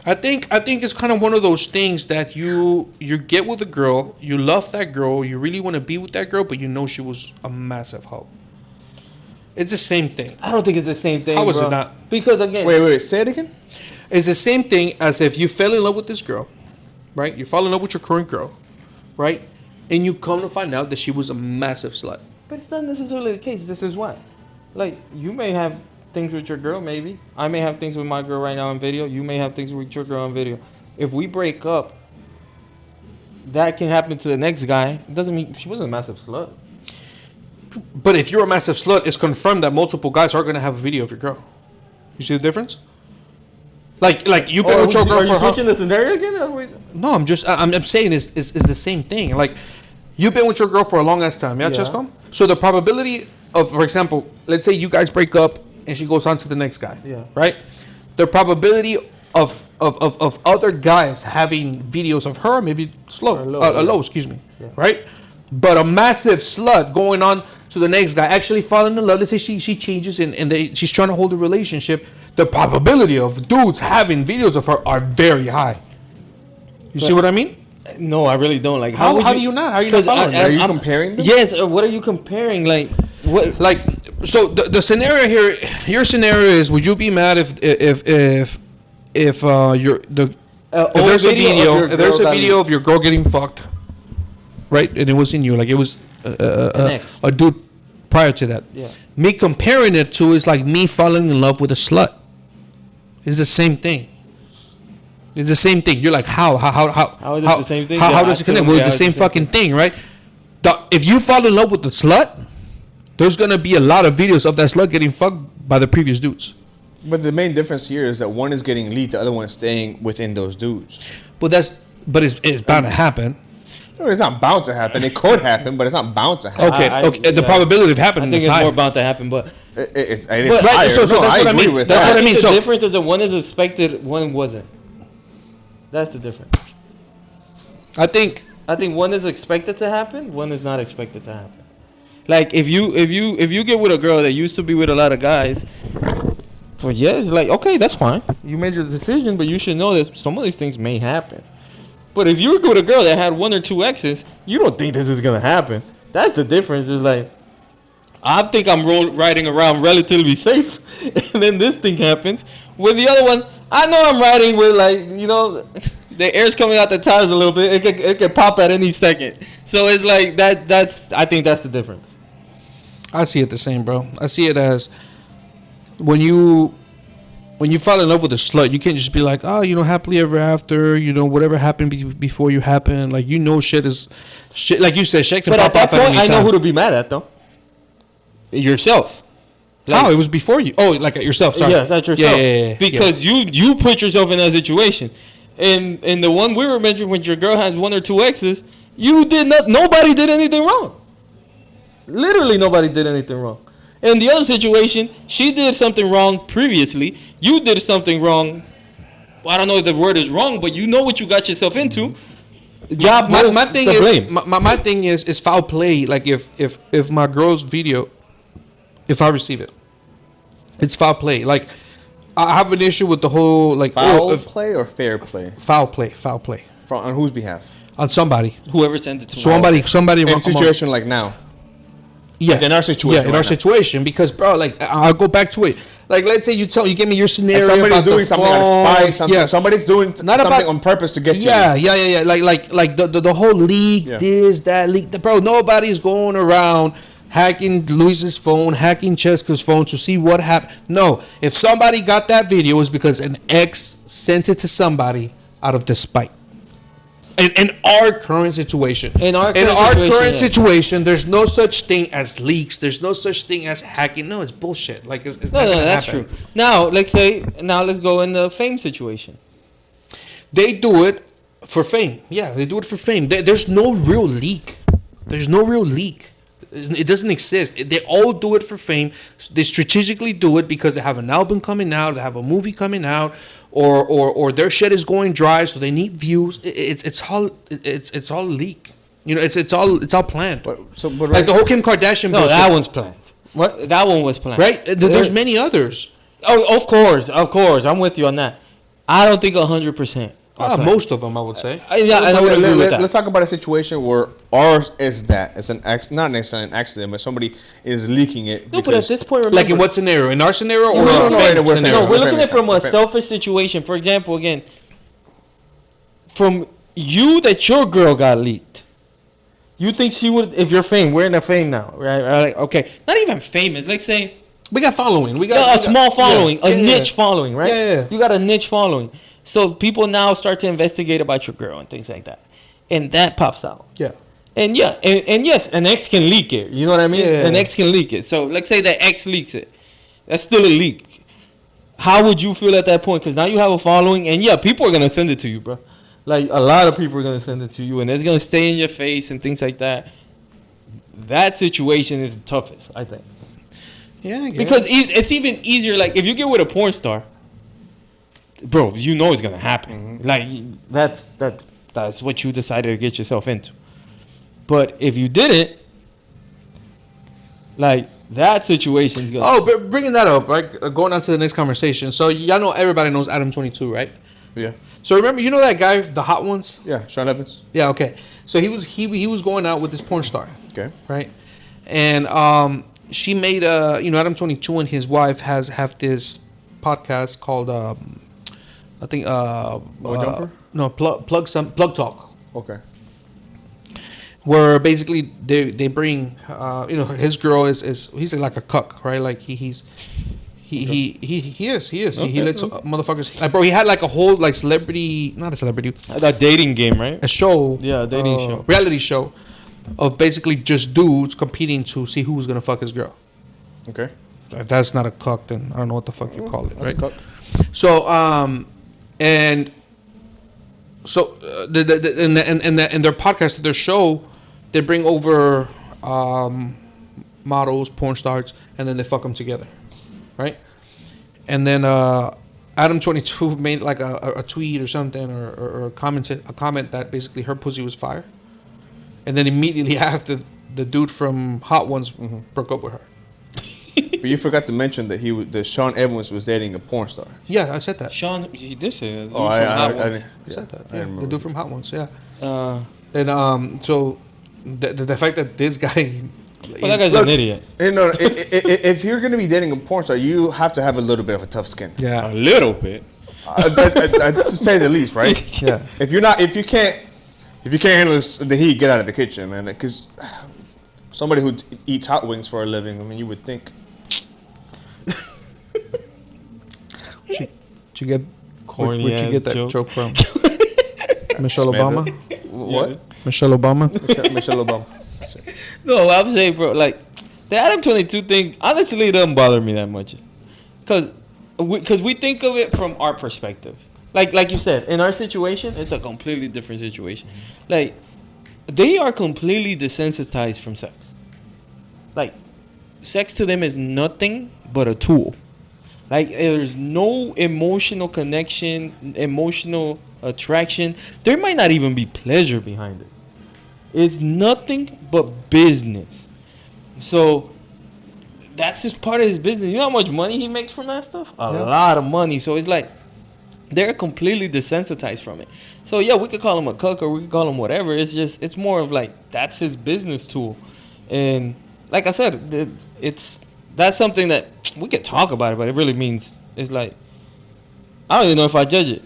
C: I think it's kind of one of those things that you get with a girl, you love that girl, you really want to be with that girl, but you know she was a massive hoe. It's the same thing.
A: I don't think it's the same thing.
C: How is
A: bro.
C: it not?
A: Because again,
B: Wait. Say it again.
C: It's the same thing as if you fell in love with this girl, right? You fall in love with your current girl, right? And you come to find out that she was a massive slut.
A: but it's not necessarily the case. This is why. Like, you may have things with your girl, maybe. I may have things with my girl right now on video. You may have things with your girl on video. If we break up, that can happen to the next guy. It doesn't mean she wasn't a massive slut.
C: But if you're a massive slut, it's confirmed that multiple guys are going to have a video of your girl. You see the difference? Like you've been with your girl
A: Are you
C: for
A: switching the scenario again?
C: No, I'm saying it's the same thing. Like, you've been with your girl for a long ass time, yeah,
A: Yeah.
C: Chescom? So the probability of, for example, let's say you guys break up and she goes on to the next guy,
A: Yeah.
C: right? The probability of other guys having videos of her maybe low, excuse me,
A: Yeah.
C: right? But a massive slut going on to the next guy, actually falling in love. Let's say she changes and she's trying to hold a relationship. The probability of dudes having videos of her are very high. You see what I mean?
A: No, I really don't. Like,
C: How
A: would
C: do you not? How are you not
A: 'Cause
C: following?
B: Are you
A: I'm-
B: comparing them?
A: Yes. What are you comparing? Like, what?
C: Like, so the scenario here, your scenario is: would you be mad if you're the if
A: old
C: there's a
A: video of
C: video
A: your
C: if there's a
A: girl
C: video
A: got
C: of your girl getting fucked, right? And it wasn't you, like it was
A: ex.
C: a dude prior to that.
A: Yeah.
C: Me comparing it to is like me falling in love with a slut. It's the same thing. It's the same thing. You're like, how
A: How is it the same thing?
C: How
A: Yeah,
C: does
A: I
C: it connect?
A: feel-
C: Well,
A: yeah,
C: it's the
A: it's
C: same
A: the same
C: fucking thing, right? If you fall in love with the slut, there's gonna be a lot of videos of that slut getting fucked by the previous dudes.
B: But the main difference here is that one is getting leaked, the other one is staying within those dudes.
C: But it's bound to happen.
B: No, it's not bound to happen. It could happen, but it's not bound to happen.
C: Okay,
A: I-
C: okay. The
A: yeah.
C: probability of
A: I
C: happening
A: think
C: is
A: it's
C: high.
A: more bound to happen, but
B: It is
C: But-
B: higher.
C: so
B: No,
C: that's what I
B: agree
C: mean.
B: with
C: That's
B: that.
C: what I mean.
A: The
C: So-
A: difference is that one is expected, one wasn't. That's the difference.
C: I think
A: one is expected to happen, one is not expected to happen. Like, if you get with a girl that used to be with a lot of guys, well, yeah, it's like, okay, that's fine. You made your decision, but you should know that some of these things may happen. But if you were with a girl that had one or two exes, you don't think this is gonna happen. That's the difference. It's like, I think I'm riding around relatively safe, and then this thing happens. With the other one, I know I'm riding with, like, you know, the air's coming out the tires a little bit. It could pop at any second. So it's like I think that's the difference.
C: I see it the same, bro. I see it as when you fall in love with a slut, you can't just be like, oh, happily ever after, whatever happened before you happened. Like, shit is shit. Like you said, shit can
A: But
C: pop
A: at
C: off
A: that
C: at
A: point,
C: any
A: I know
C: time.
A: who to be mad at, though. Yourself.
C: How? It was before you. Oh, like at yourself. Sorry.
A: Yes, at yourself.
C: Yeah.
A: Because you put yourself in that situation. And the one we were mentioning, when your girl has one or two exes, nobody did anything wrong. Literally nobody did anything wrong. In the other situation, she did something wrong previously. You did something wrong. Well, I don't know if the word is wrong, but you know what you got yourself into.
C: My thing is my thing is foul play. Like if my girl's video, if I receive it, it's foul play. Like I have an issue with the whole like
B: Foul play or fair play?
C: Foul play.
B: On whose behalf?
C: On somebody.
A: Whoever sent it to
C: Somebody.
B: In a situation like now.
C: Yeah,
B: Like in our situation
C: Yeah, in
B: right
C: our
B: now.
C: situation, because bro, like I'll go back to it. Like let's say you give me your scenario.
B: Like somebody's
C: about the
B: doing something out
C: phone.
B: of spite. Something.
C: Yeah.
B: Somebody's doing
C: Not
B: something
C: about-
B: on purpose to get you.
C: Yeah. Like the whole leak,
B: Yeah.
C: this, that leak. Bro, nobody's going around hacking Luis's phone, hacking Cheska's phone to see what happened. No, if somebody got that video, it's because an ex sent it to somebody out of despite. In our current situation,
A: yeah.
C: situation, there's no such thing as leaks. There's no such thing as hacking. No, it's bullshit. Like it's not
A: No,
C: gonna
A: that's
C: happen.
A: true. Now let's go in the fame situation.
C: They do it for fame. Yeah, they do it for fame. There's no real leak. It doesn't exist. They all do it for fame. They strategically do it because they have an album coming out, they have a movie coming out, or their shit is going dry, so they need views. It's all leak. You know, it's all planned.
B: But
C: like the whole Kim Kardashian.
A: No,
C: bullshit.
A: that one's planned.
C: What?
A: That one was planned.
C: Right? There's many others.
A: Oh, of course. I'm with you on that. I don't think 100%.
C: Most of them, I would say.
A: I would agree with that.
B: Let's talk about a situation where ours is that it's not necessarily an accident, but somebody is leaking it.
A: No, but at this point, remember,
C: Like in what scenario? In our scenario or
B: No,
C: fame
B: we're
C: scenario?
A: No, we're looking at it from a
B: Fair.
A: selfish situation. For example, again, from you that your girl got leaked. You think she would, if you're famous, we're in a fame now, right? Like, okay, not even famous. Like say,
C: we got following. We
A: a
C: got
A: small following,
C: yeah,
A: a niche following, right?
C: Yeah.
A: You got a niche following. So people now start to investigate about your girl and things like that. And that pops out.
C: Yeah.
A: And yeah, and yes, an ex can leak it. You know what I mean?
C: Yeah.
A: An ex can leak it. So let's say that ex leaks it. That's still a leak. How would you feel at that point? Because now you have a following, and yeah, people are gonna send it to you, bro. Like a lot of people are gonna send it to you, and it's gonna stay in your face and things like that. That situation is the toughest, I think.
C: Yeah, I guess.
A: Because it's even easier. Like if you get with a porn star, bro, you know it's gonna happen. Like that's what you decided to get yourself into. But if you didn't, like that situation is gonna.
C: Oh, but bringing that up, right? Going on to the next conversation. So y'all know everybody knows Adam 22, right?
B: Yeah.
C: So remember, you know that guy, the hot ones?
B: Yeah. Sean Evans.
C: Yeah. Okay. So he was going out with this porn star.
B: Okay.
C: Right. And she made Adam 22 and his wife have this podcast called I think
B: Jumper?
C: No, plug talk.
B: Okay.
C: Where basically they bring his girl is he's like a cuck, right? Like he is.
A: Okay,
C: He lets motherfuckers like, bro. He had like a whole like not a celebrity,
A: a dating game, right?
C: a show,
A: Yeah, a dating show.
C: reality show, of basically just dudes competing to see who's gonna fuck his girl.
B: Okay.
C: If that's not a cuck, then I don't know what the fuck you call it,
B: That's
C: right?
B: cool.
C: So and so in their podcast, their show, they bring over models, porn stars, and then they fuck them together, right? And then Adam 22 made like a tweet or something, or a comment that basically her pussy was fire, and then immediately after, the dude from Hot Ones broke up with her.
B: But you forgot to mention that that Sean Evans was dating a porn star.
C: Yeah, I said that.
A: Sean, he did say that.
B: Oh, I didn't.
C: I said that.
B: I
C: Yeah,
B: remember.
C: the dude from Hot Ones. Yeah.
A: Well,
C: So the fact that this guy,
A: that guy's an idiot.
B: You know, if you're gonna be dating a porn star, you have to have a little bit of a tough skin.
C: yeah,
A: A little bit.
B: To say the least, right?
C: yeah.
B: If you can't handle the heat, get out of the kitchen, man. Because somebody who eats hot wings for a living, I mean, you would think.
C: Did you get
A: Corny
C: where'd you
A: ass
C: get that
A: joke.
C: joke from? Michelle
B: Smell
C: Obama.
B: it. What?
C: Michelle Obama.
B: Michelle Obama.
A: No, I'm saying, bro, like the Adam 22 thing. Honestly, it doesn't bother me that much, cause we think of it from our perspective. Like you said, in our situation, it's a completely different situation. Like they are completely desensitized from sex. Like sex to them is nothing but a tool. Like there's no emotional connection, emotional attraction. There might not even be pleasure behind it. It's nothing but business. So that's just part of his business. You know how much money he makes from that stuff? A lot of money. So it's like they're completely desensitized from it. So yeah, we could call him a cuck or we could call him whatever. It's more of like that's his business tool. And like I said, that's something that we could talk about it, but it really means it's like I don't even know if I judge it.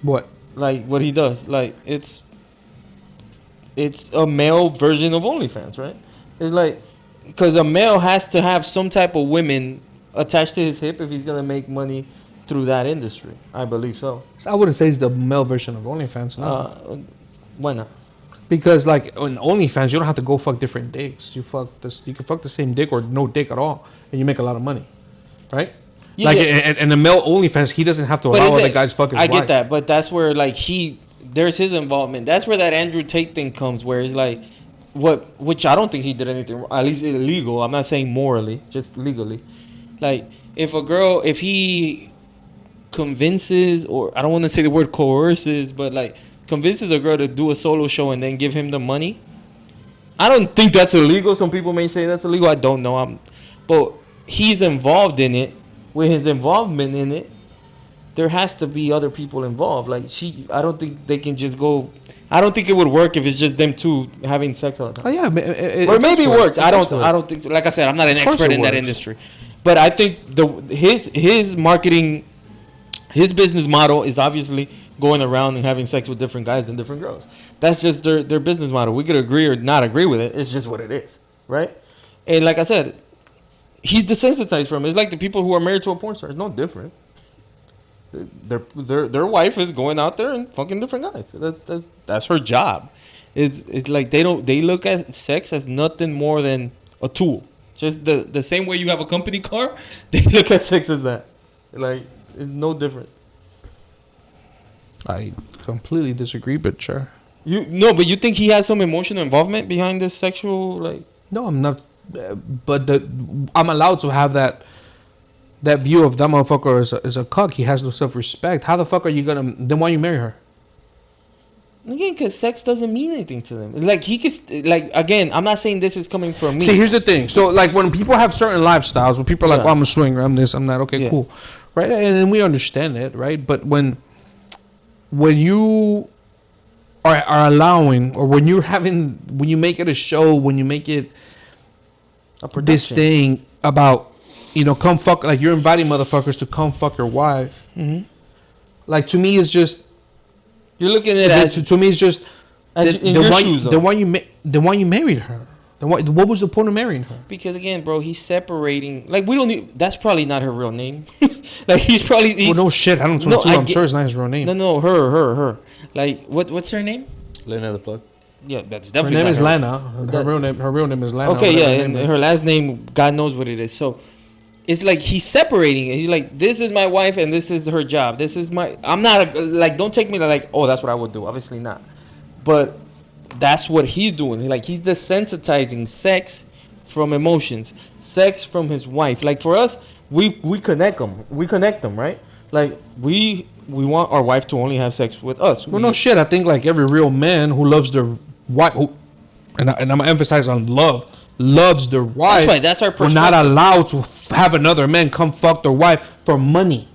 C: What?
A: Like what he does. Like it's a male version of OnlyFans, right? It's like because a male has to have some type of women attached to his hip if he's gonna make money through that industry. I believe so.
C: I wouldn't say it's the male version of OnlyFans. No.
A: Why not?
C: Because like on OnlyFans, you don't have to go fuck different dicks. You can fuck the same dick or no dick at all, and you make a lot of money, right?
A: Yeah,
C: like
A: yeah.
C: and the male OnlyFans, he doesn't have to
A: But
C: allow
A: is
C: other
A: it-
C: guys fuck his
A: I
C: wife.
A: get that, but that's where like there's his involvement. That's where that Andrew Tate thing comes, where it's like which I don't think he did anything wrong, at least illegal. I'm not saying morally, just legally. Like if he convinces, or I don't want to say the word coerces, but like convinces a girl to do a solo show and then give him the money, I don't think that's illegal. Some people may say that's illegal. I don't know. But he's involved in it. With his involvement in it, there has to be other people involved. Like I don't think they can just go. I don't think it would work if it's just them two having sex all the time.
C: Oh yeah,
A: Or maybe it worked. I don't think. Like I said, I'm not an expert in that industry, but I think his marketing, his business model is obviously going around and having sex with different guys and different girls. That's just their business model. We could agree or not agree with it. It's just what it is, right? And like I said, he's desensitized from it. It's like the people who are married to a porn star. It's no different. Their wife is going out there and fucking different guys. That's her job. It's like they look at sex as nothing more than a tool. Just the same way you have a company car, they look at sex as that. Like it's no different.
C: I completely disagree, but sure.
A: But you think he has some emotional involvement behind this sexual like?
C: No, I'm not. But I'm allowed to have that view of that motherfucker as a cuck. He has no self-respect. How the fuck are you gonna? Then why you marry her?
A: Again, because sex doesn't mean anything to them. It's like he could, like, again, I'm not saying this is coming from me.
C: See, here's the thing. So, like, when people have certain lifestyles, when people are like, oh, I'm a swinger, I'm this, I'm that, okay, cool. Right? And we understand it, right? But when you are allowing, or when you make it a show, when you make it this thing about, come fuck, like, you're inviting motherfuckers to come fuck your wife. Mm-hmm. Like, to me, it's just,
A: you're looking at it
C: to me, it's just
A: the
C: one you married her. What was the point of marrying her?
A: Because again, bro, he's separating. Like we don't need. That's probably not her real name. Like he's
C: well, no shit. I don't know. I'm sure it's not his real name.
A: No, her. Like what's her name?
B: Lena the Plug.
A: Yeah, that's definitely.
C: Her name is Lana. Her real name is Lana.
A: Okay, yeah, and her last name, God knows what it is. So. It's like he's separating it. He's like, this is my wife and this is her job. This is my... I'm not... Like, don't take me to like, oh, that's what I would do. Obviously not. But that's what he's doing. Like, he's desensitizing sex from emotions. Sex from his wife. Like, for us, we connect them. We connect them, right? Like, we want our wife to only have sex with us.
C: Well, no shit. I think, like, every real man who loves their wife... And I'm going to emphasize on love... loves their wife.
A: That's right. That's our perspective.
C: We're not allowed to have another man come fuck their wife for money.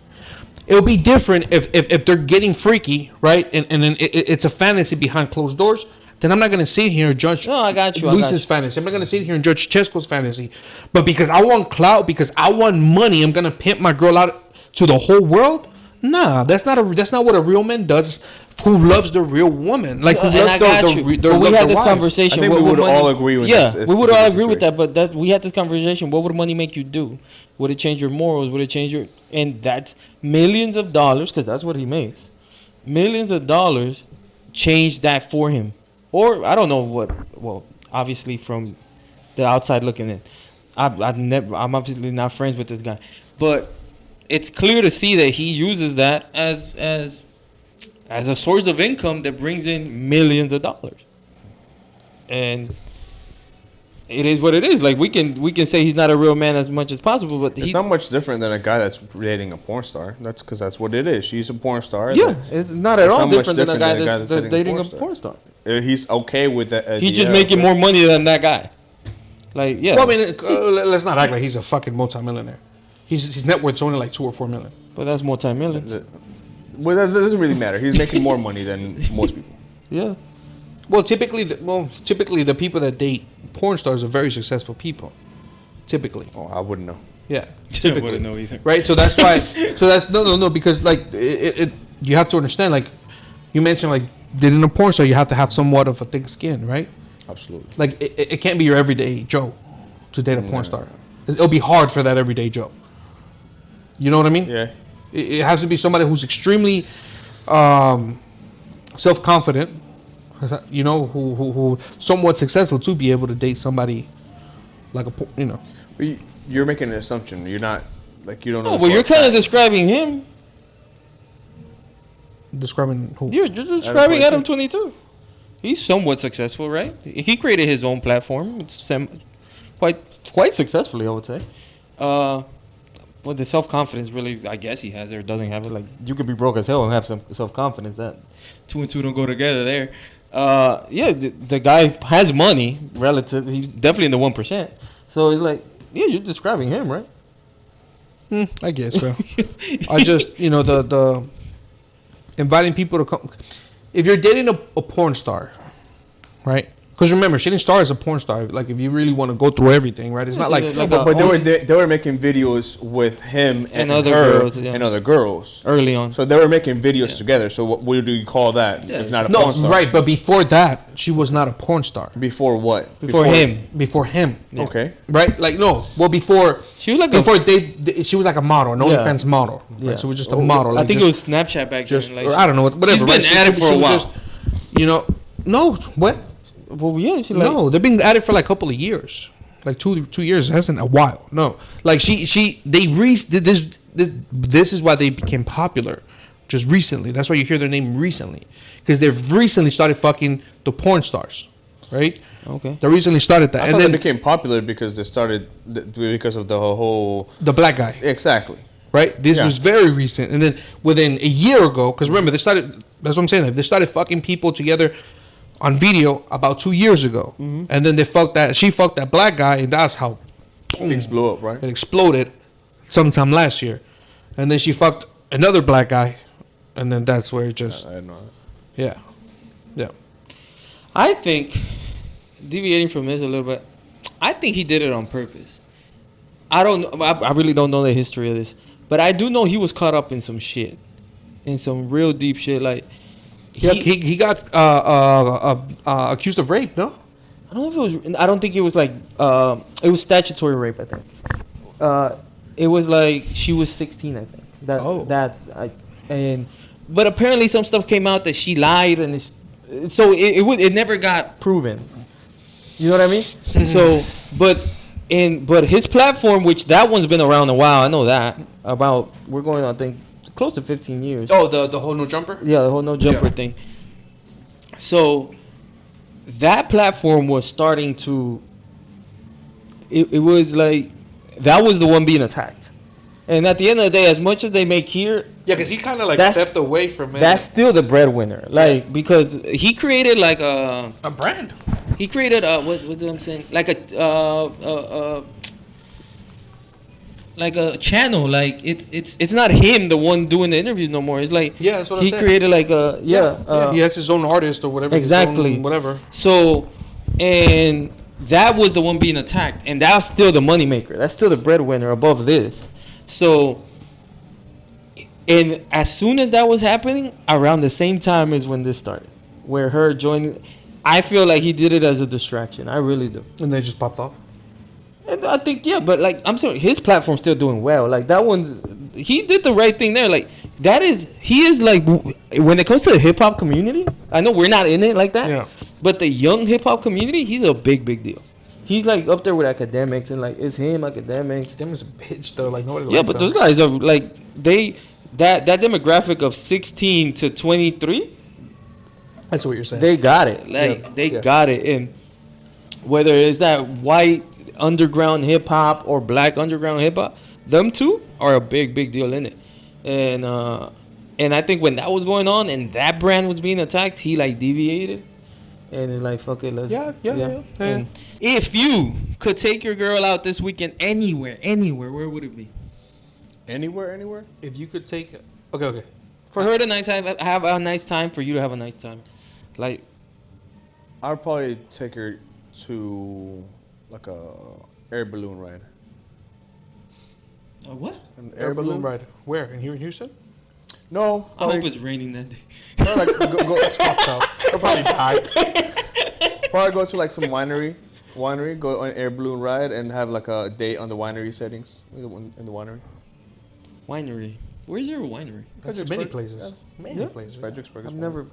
C: It'll be different if they're getting freaky, right? And then it's a fantasy behind closed doors. Then I'm not gonna sit here and judge.
A: No, I got you.
C: Luis's fantasy. I'm not gonna sit here and judge Chesco's fantasy. But because I want clout, because I want money, I'm gonna pimp my girl out to the whole world. Nah, that's not what a real man does. Who loves the real woman? Like who loves their
A: we had this conversation.
B: I think we would all agree with
A: this.
B: Yeah,
A: we would all agree with that. But we had this conversation. What would money make you do? Would it change your morals? Would it change your? And that's millions of dollars, because that's what he makes. Millions of dollars changed that for him, or I don't know what. Well, obviously from the outside looking in, I'm obviously not friends with this guy, but it's clear to see that he uses that as a source of income that brings in millions of dollars. And it is what it is. Like we can say he's not a real man as much as possible, but
B: it's not much different than a guy that's dating a porn star. That's because that's what it is. She's a porn star.
A: Yeah, it's not at all different than a guy that's dating a porn star.
B: He's okay with that.
A: He's just making more money than that guy. Like, yeah.
C: Well, I mean, let's not act like he's a fucking multimillionaire. His net worth's only like $2 or $4 million.
A: But that's multi-millions.
B: Well, that doesn't really matter. He's making more money than most people.
A: Yeah.
C: Well, typically the people that date porn stars are very successful people. Typically.
B: Oh, I wouldn't know.
C: Yeah. Typically.
A: I wouldn't know either.
C: Right. So that's why. No. Because like it you have to understand. Like you mentioned, like dating a porn star, you have to have somewhat of a thick skin, right?
B: Absolutely.
C: Like it can't be your everyday Joe to date a porn star. It'll be hard for that everyday Joe. You know what I mean?
B: Yeah.
C: It has to be somebody who's extremely self-confident, who somewhat successful to be able to date somebody like
B: You're making an assumption. You're not, like, you don't know.
A: No, but you're kind of describing him.
C: Describing who?
A: You're describing Adam 22. He's somewhat successful, right? He created his own platform. It's quite successfully, I would say. But the self-confidence really, I guess he has it or doesn't have it. Like, you could be broke as hell and have some self-confidence. That 2 and 2 don't go together there. Yeah, the guy has money relative. He's definitely in the 1%. So it's like, yeah, you're describing him, right?
C: I guess, bro. I just, the inviting people to come. If you're dating a porn star, right? Because remember, she didn't start as a porn star. Like, if you really want to go through everything, right? It's not like.
B: But they were making videos with him and
A: other
B: her
A: girls, yeah.
B: and other girls
A: Early on.
B: So they were making videos together. So what do you call that?
A: Yeah.
B: If not a porn star?
C: Right. But before that, she was not a porn star.
B: Before what?
A: Before him.
C: Before him.
B: Yeah. Okay.
C: Right? Like, no. Well, before.
A: She was like
C: she was like a model, an OnlyFans model. Right?
A: Yeah.
C: So it was just a model. Like,
A: I think it was Snapchat back then. Like,
C: or I don't know. Whatever.
A: She's been at it for a while.
C: No. What?
A: Well, yeah.
C: No, they've been at it for like a couple of years, like two years. It hasn't a while. No, like this is why they became popular, just recently. That's why you hear their name recently, because they've recently started fucking the porn stars, right?
A: Okay.
C: They recently started that,
B: I thought they became popular because they started because of the whole
C: the black guy.
B: Exactly.
C: Right. This was very recent, and then within a year ago, because remember they started. That's what I'm saying. They started fucking people together on video about 2 years ago, and then she fucked that black guy, and that's how
B: things blew up, right?
C: It exploded sometime last year, and then she fucked another black guy, and then that's where it just
B: I know that.
C: yeah.
A: I think, deviating from this a little bit, I think he did it on purpose. I don't know. I really don't know the history of this, but I do know he was caught up in some shit, in some real deep shit, like.
C: He got accused of rape, no?
A: I don't know if it was. I don't think it was like. It was statutory rape. I think. It was like she was 16. I think. But apparently some stuff came out that she lied, and so it never got proven. You know what I mean? So, but his platform, which that one's been around a while. I know that about. We're going on, I think, close to 15 years.
C: Oh, the whole no jumper?
A: Yeah, the whole no jumper thing. So that platform was starting to it was like that was the one being attacked. And at the end of the day, as much as they make here,
C: yeah, because he kind of like stepped away from it.
A: That's still the breadwinner, like, because he created like a
C: brand.
A: He created what's I'm saying, like a channel. Like it's not him the one doing the interviews no more. It's like
C: that's what I'm saying.
A: He created like he
C: has his own artist or whatever.
A: Exactly.
C: Whatever.
A: So, and that was the one being attacked, and that's still the moneymaker. That's still the breadwinner above this. So, and as soon as that was happening, around the same time is when this started, where her joining. I feel like he did it as a distraction. I really do.
C: And they just popped off.
A: And I think, but like, I'm sorry, his platform's still doing well. Like, that one's, he did the right thing there. Like, he is like, when it comes to the hip hop community, I know we're not in it like that.
C: Yeah.
A: But the young hip hop community, he's a big deal. He's like up there with academics, and like, it's him, academics.
C: Them is a bitch though. Like, nobody.
A: Yeah, but those guys are like, that demographic of 16 to 23.
C: That's what you're saying.
A: They got it. Like, they got it. And whether it's that white underground hip hop or black underground hip hop, them two are a big deal in it. And I think when that was going on and that brand was being attacked, he like deviated and it's like, fuck it, let's
C: yeah.
A: And if you could take your girl out this weekend anywhere, where would it be?
B: Anywhere?
C: If you could take okay.
A: For her to have a nice time, for you to have a nice time. Like,
B: I'd probably take her to like a air balloon ride.
A: A what?
B: An
C: Air balloon ride. Where? In here in Houston?
B: No.
A: I hope it's raining that day.
B: Like, go
C: It's fucked up. They'll probably die.
B: Probably go to like some winery, go on an air balloon ride and have like a date on the winery settings in the winery.
A: Winery. Where's your winery?
C: There's many places.
B: Yeah.
C: Many places.
B: Fredericksburg.
A: I've never.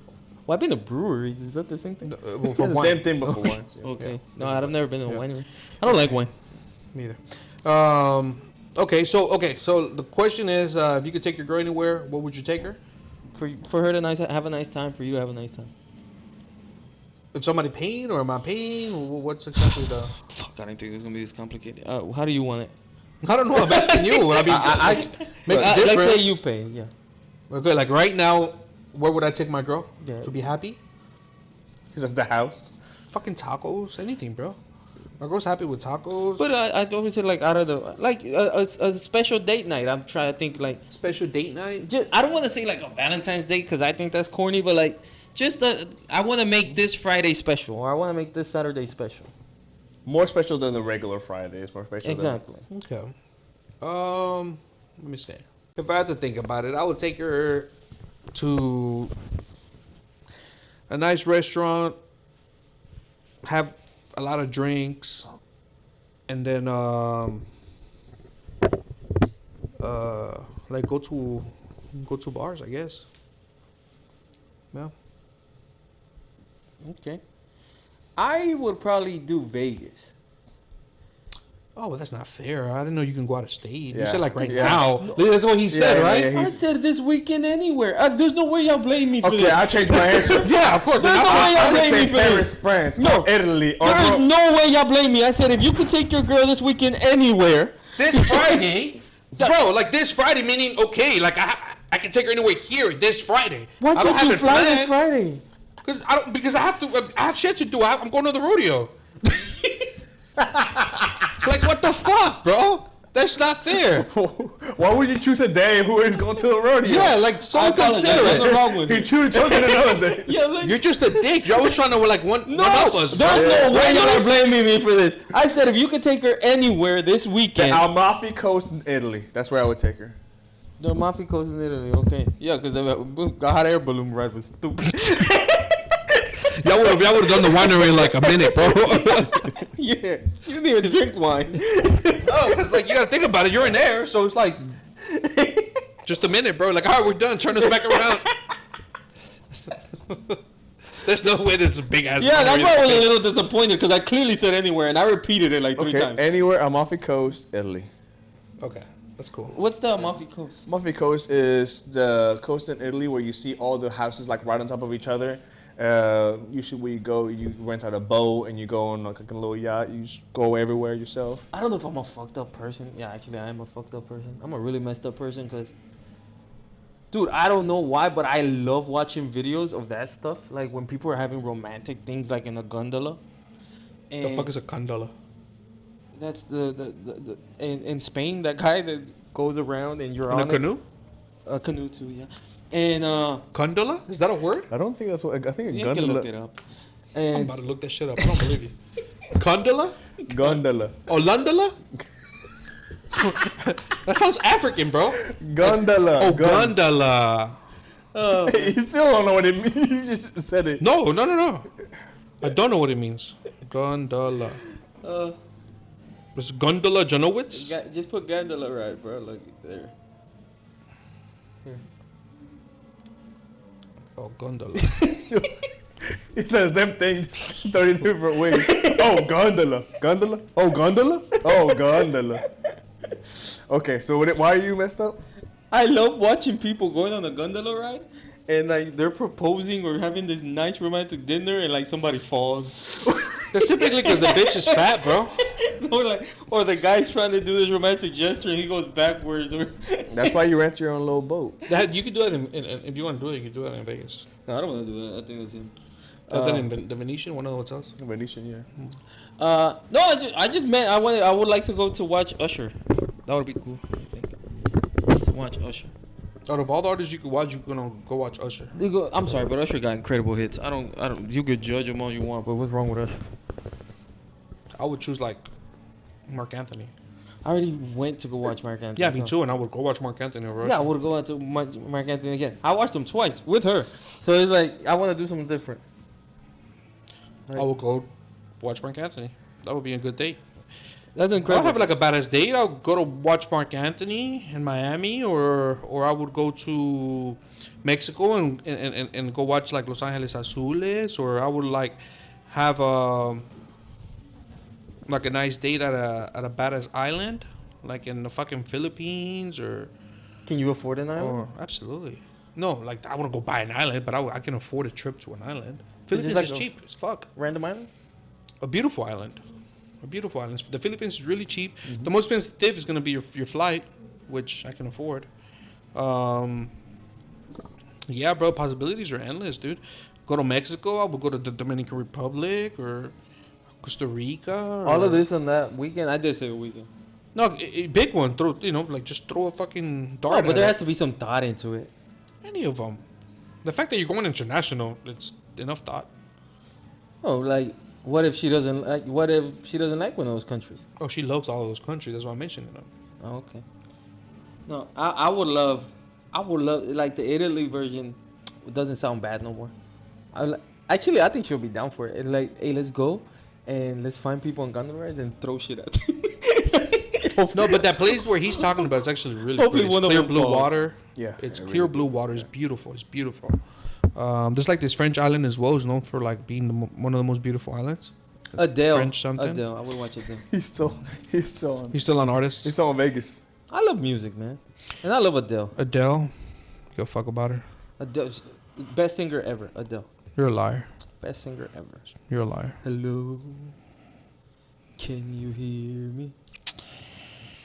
A: Well, I've been to breweries. Is that the same thing?
C: Well,
B: It's the same thing but for wines. Yeah.
A: Okay. No, I've never been to a winery. I don't like wine.
C: Me either. Okay, so the question is, if you could take your girl anywhere, what would you take her?
A: For her to have a nice time, for you to have a nice time.
C: Is somebody paying or am I paying? Or what's exactly the?
A: Fuck, I didn't think it was gonna be this complicated. How do you want it?
C: I don't know. I'm asking you. I mean, makes a difference.
A: Let's say you pay. Yeah.
C: Okay, like right now, where would I take my girl
A: Yeah.
C: to be happy?
B: Because that's the house.
C: Fucking tacos, anything, bro. My girl's happy with tacos.
A: But I always say like out of the like a special date night. I'm trying to think like
C: Special date night.
A: just I don't want to say like a Valentine's Day because I think that's corny, but like just I want to make this Friday special or I want to make this Saturday special.
B: More special than the regular Fridays. More special.
A: Exactly.
C: Okay. Let me see. If I had to think about it, I would take her to a nice restaurant, have a lot of drinks, and then like go to bars, I guess. Yeah.
A: Okay. I would probably do Vegas.
C: Oh, well, that's not fair. I didn't know you can go out of state. You
B: Yeah.
C: said like right
B: Yeah.
C: now. That's what he said,
B: yeah,
C: right?
B: yeah,
A: I said this weekend anywhere. There's no way y'all blame me for
B: Okay,
A: this.
B: I changed my answer.
C: Yeah, of course.
A: There's no way
B: I
A: y'all
B: would
A: blame me
B: say
A: for
B: Paris,
A: this.
B: France,
A: No.
B: or Italy, or
A: There's no way y'all blame me. I said if you could take your girl this weekend anywhere.
C: This Friday, bro, like this Friday, meaning okay, like I can take her anywhere here this Friday.
A: Why
C: I don't
A: can't you
C: have it
A: fly this
C: planned
A: Friday?
C: because I have shit to do. I'm going to the rodeo. Like what the fuck, bro? That's not fair.
B: Why would you choose a day who is going to the rodeo?
C: Yeah, like so
A: I apologize.
C: consider
A: There's
C: it.
A: nothing wrong with
B: He
A: it.
B: chose another day.
A: Yeah, like,
C: You're just a dick. You're always trying to like one up us.
A: there's
C: bro.
A: no way y'all are blaming me for this. I said if you could take her anywhere this weekend.
B: Amalfi Coast in Italy. That's where I would take her.
A: The Amalfi Coast in Italy, okay. Yeah, because the hot air balloon ride was stupid.
C: Y'all would have done the winery in like a minute, bro.
A: Yeah, you didn't even drink wine.
C: Oh, it's like you gotta think about it. You're in there, so it's like just a minute, bro. Like, all right, we're done. Turn us back around. There's no way that's a big ass.
A: Yeah, that's why I was a little disappointed because I clearly said anywhere and I repeated it like three
B: Okay,
A: times.
B: anywhere Amalfi Coast, Italy.
C: Okay, that's cool.
A: What's the Amalfi Coast?
B: Amalfi Coast is the coast in Italy where you see all the houses like right on top of each other. Usually where you go, you rent out a boat and you go on like a little yacht. You just go everywhere yourself.
A: I don't know if I'm a fucked up person. Yeah, actually, I am a fucked up person. I'm a really messed up person because, dude, I don't know why, but I love watching videos of that stuff. Like when people are having romantic things, like in a gondola. And
C: The fuck is a gondola?
A: that's the in Spain, that guy that goes around and you're
C: In
A: on
C: a canoe?
A: a canoe too, yeah. And
C: Gondola? Is that a word?
B: I don't think that's what I think. A
A: you can
B: gondola.
A: look it up.
C: I'm
A: And
C: about to look that shit up. I don't believe you. Gondola?
B: Gondola.
C: Oh, Londola? That sounds African, bro.
B: Gondola.
C: Oh, gondola.
B: You still don't know what it means. You just said it.
C: No. I don't know what it means. Gondola. Is gondola Janowitz?
A: just put gondola right, bro. Look there. Here.
C: Oh, gondola.
B: It says the same thing 30 different ways. Oh, gondola. Gondola? Oh, gondola? Oh, gondola. Okay, so why are you messed up?
A: I love watching people going on a gondola ride, and like they're proposing or having this nice romantic dinner, and like somebody falls.
C: That's typically because the bitch is fat, bro.
A: or the guy's trying to do this romantic gesture and he goes backwards. Or
B: That's why you rent your own little boat.
C: That you could do that in if you want to do it, you could do that in Vegas.
A: No, I don't want to do that. I think that's him.
C: Then in the Venetian, one of the hotels.
B: Venetian, yeah.
A: No, I just meant I would like to go to watch Usher. That would be cool. I think. To watch Usher.
C: Out of all the artists you could watch, you're gonna go watch Usher.
A: I'm sorry, but Usher got incredible hits. I don't. You could judge him all you want, but what's wrong with Usher?
C: I would choose like Mark Anthony.
A: I already went to go watch Mark Anthony.
C: Yeah, me
A: so-
C: too, and I would go watch Mark Anthony over
A: Yeah, I
C: Usher.
A: would go out to Mark Anthony again. I watched him twice with her, so it's like I want to do something different.
C: I would go watch Mark Anthony. That would be a good date.
A: That's
C: I'll
A: incredible.
C: have like a badass date. I'll go to watch Mark Anthony in Miami, or I would go to Mexico and go watch like Los Angeles Azules, or I would like have like a nice date at a badass island, like in the fucking Philippines, or
A: Can you afford an island?
C: absolutely no, like I want to go buy an island, but I can afford a trip to an island. Philippines
A: like
C: is
A: a
C: cheap as fuck.
A: Random island.
C: A beautiful island. A beautiful island. The Philippines is really cheap. The most expensive is going to be your flight, which I can afford. Yeah, bro. Possibilities are endless, dude. Go to Mexico. I would go to the Dominican Republic or Costa Rica.
A: All of this on that weekend. I did say a weekend.
C: No, a big one. Throw, like just throw a fucking dart.
A: No, but
C: at
A: there
C: it.
A: has to be some thought into it.
C: Any of them. The fact that you're going international, it's enough thought.
A: Oh, like what if she doesn't like? What if she doesn't like one of those countries?
C: Oh, she loves all of those countries. That's why I'm mentioning them.
A: Oh, okay. No, I would love like the Italy version. Doesn't sound bad no more. Actually, I think she'll be down for it. And like, hey, let's go and let's find people on gondola rides and throw shit at them.
C: No, but that place where he's talking about is actually really
A: Hopefully
C: pretty.
A: one
C: It's
A: of
C: clear
A: them
C: blue
A: falls.
C: water.
B: Yeah,
C: It's
B: yeah,
C: clear
B: really
C: blue water. It's beautiful. It's beautiful. There's like this French island as well. Is known for like being one of the most beautiful islands. It's
A: Adele.
C: French something.
A: Adele. I would watch Adele.
B: He's still on.
C: He's still on artists.
B: He's still in Vegas.
A: I love music, man, and I love Adele.
C: Adele. Give a fuck about her.
A: Adele, best singer ever. Adele,
C: You're a liar.
A: best singer ever.
C: You're a liar.
A: Hello, can you hear me?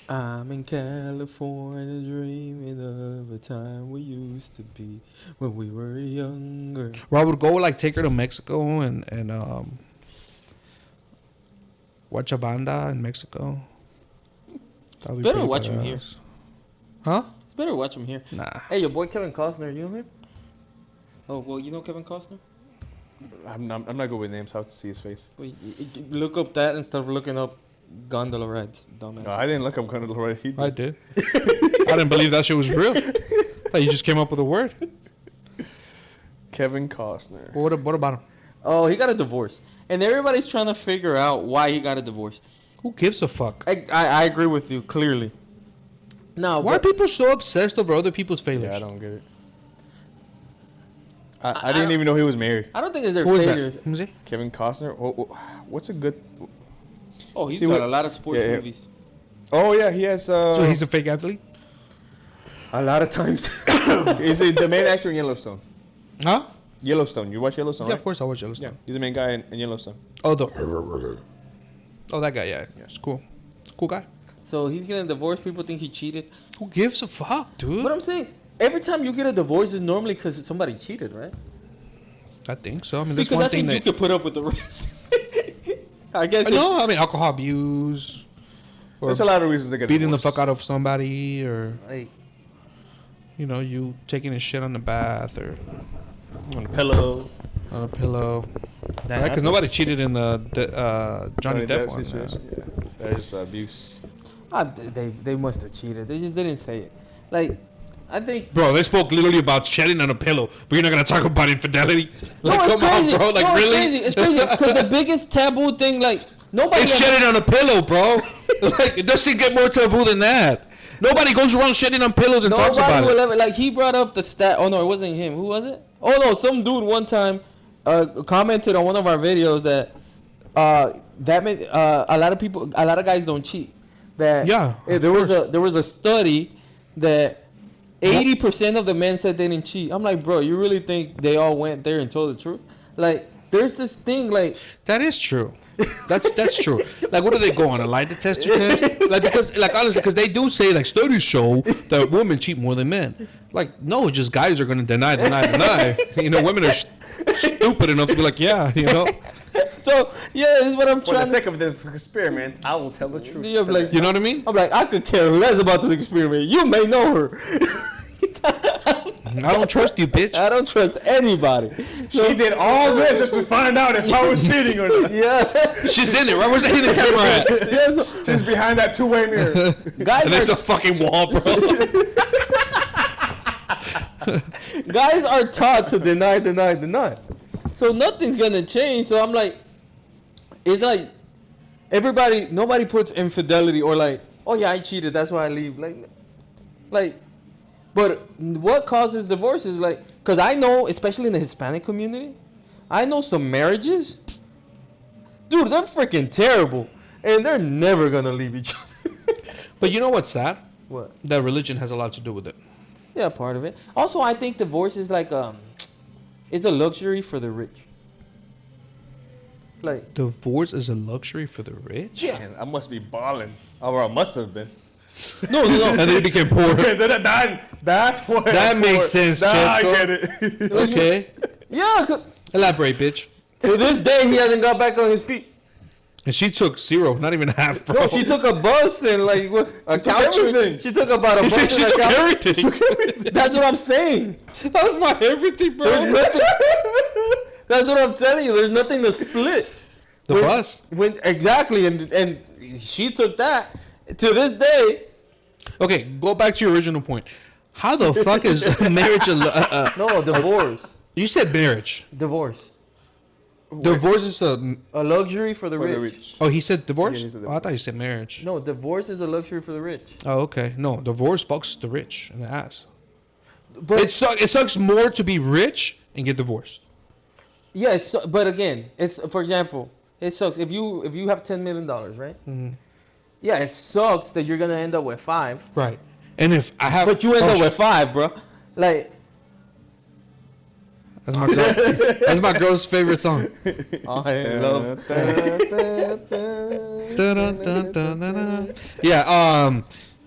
A: I'm in California dreaming of a time we used to be when we were younger.
C: Or I would go like take her to Mexico and watch a banda in Mexico. That'd be
A: Better
C: pretty
A: watch 'em here.
C: badass. Huh?
A: It's better watch him here.
C: Nah.
A: Hey, your boy Kevin Costner, you know him? Oh, well, you know Kevin Costner?
B: I'm not good with names. I have to see his face.
A: Wait, look up that instead of looking up gondola rides, dumbass.
B: No, I didn't look up Gondola Ride. He
C: I
B: did.
C: did. I didn't believe that shit was real. Thought you just came up with a word.
B: Kevin Costner.
C: What about him?
A: Oh, he got a divorce. And everybody's trying to figure out why he got a divorce.
C: Who gives a fuck?
A: I agree with you, clearly. No,
C: Why are
A: but
C: people so obsessed over other people's failures?
B: Yeah, I don't get it. I didn't even know he was married.
A: I don't think it's their
C: Who is
A: failures.
C: that? Who's he?
B: Kevin Costner. What's a good?
A: Oh, he's
B: See
A: got
B: what-
A: a lot of sports
B: yeah.
A: movies.
B: Oh yeah, he has.
C: So he's a fake athlete?
A: A lot of times.
B: He's the main actor in Yellowstone.
C: Huh?
B: Yellowstone. You watch Yellowstone,
C: Yeah,
B: right?
C: of course I watch Yellowstone.
B: Yeah, he's the main guy in Yellowstone.
C: Oh, that guy, yeah. It's cool. Cool guy.
A: So he's getting divorced. People think he cheated.
C: Who gives a fuck, dude?
A: But I'm saying, every time you get a divorce, it's normally because somebody cheated, right?
C: I think so. I mean, that's
A: Because
C: one
A: I
C: thing
A: think
C: that...
A: you could put up with the rest. I guess.
C: No, I mean, alcohol abuse. Or
B: There's a lot of reasons to get
C: beating
B: divorced.
C: the fuck out of somebody, or,
A: Like,
C: you know, you taking a shit on the bath or
B: on a pillow.
C: on a pillow.
A: that
C: Right? Because nobody cheated in the Johnny Depp one.
B: situation.
C: man.
B: Yeah, that is abuse.
A: they must have cheated. They just didn't say it. Like, I think.
C: Bro, they spoke literally about shedding on a pillow, but you're not gonna talk about infidelity. Like,
A: No, it's
C: come
A: crazy.
C: on, bro. Like,
A: No,
C: really?
A: It's crazy because the biggest taboo thing, like, nobody.
C: It's shedding on a pillow, bro. Like, it doesn't get more taboo than that. Nobody goes around shedding on pillows and talks
A: Nobody
C: about
A: will
C: it.
A: ever, like, he brought up the stat. Oh no, it wasn't him. Who was it? Oh no, some dude one time commented on one of our videos that that meant a lot of guys don't cheat. That
C: Yeah, of
A: there
C: course.
A: there was a study that 80% of the men said they didn't cheat. I'm like, bro, you really think they all went there and told the truth? Like, there's this thing like.
C: That is true. That's true. Like, what do they go on, a lie detector test? Like, because, like, honestly, because they do say, like, studies show that women cheat more than men. Like, no, just guys are gonna deny. You know, women are stupid enough to be like, yeah, you know.
A: So yeah, this is what I'm
B: For the
A: trying.
B: sake of this experiment, I will tell the truth.
A: Yeah,
B: today.
A: like,
C: You know what I mean?
A: I'm like, I could care less about this experiment. You may know her.
C: I don't trust you, bitch.
A: I don't trust anybody.
B: She did all this just to find out if I was cheating or not.
A: Yeah.
C: She's in it, right? Where's the hidden camera at?
A: Yeah, so
B: She's behind that two-way mirror.
A: guys,
C: And it's a
A: are,
C: fucking wall, bro.
A: guys are taught to deny. So nothing's gonna change. So I'm like, it's like nobody puts infidelity or like, oh yeah, I cheated, that's why I leave. Like, but what causes divorce is like, because I know, especially in the Hispanic community, I know some marriages, dude, they're freaking terrible, and they're never gonna leave each other.
C: But you know what's sad?
A: What?
C: That religion has a lot to do with it.
A: Yeah, part of it. Also, I think divorce is like it's a luxury for the rich. Like,
C: Divorce is a luxury for the rich?
B: Yeah, I must be balling. Or I must have been.
C: No. And then he became poor.
B: That's what.
C: That makes sense,
B: I
C: Chesco.
B: get it.
C: Okay.
A: yeah.
C: Elaborate, bitch.
A: To this day, he hasn't got back on his feet.
C: And she took 0, not even half, bro.
A: No, she took a bus and like a couch.
B: everything.
A: She took about a
C: He
A: bus
C: said
A: and
C: she
A: a
C: took
A: couch.
C: everything.
A: That's what I'm saying.
C: That was my everything, bro.
A: There's nothing. That's what I'm telling you. There's nothing to split.
C: The bus.
A: Exactly, and she took that. To this day.
C: Okay, go back to your original point. How the fuck is marriage
A: No, divorce.
C: You said marriage.
A: Divorce.
C: Divorce is a...
A: A luxury for the rich.
C: Oh, he said divorce?
B: Yeah, he said
C: Oh, I thought you said marriage.
A: No, divorce is a luxury for the rich.
C: Oh, okay. No, divorce fucks the rich in the ass.
A: But
C: It sucks more to be rich and get divorced.
A: yeah, but again, it's for example, it sucks if you have $10 million, right?
C: Mm-hmm.
A: Yeah, it sucks that you're gonna end up with 5.
C: Right. And if I have...
A: But you end up with 5, bro. Like,
C: That's my girl's favorite song.
A: I love.
C: Yeah,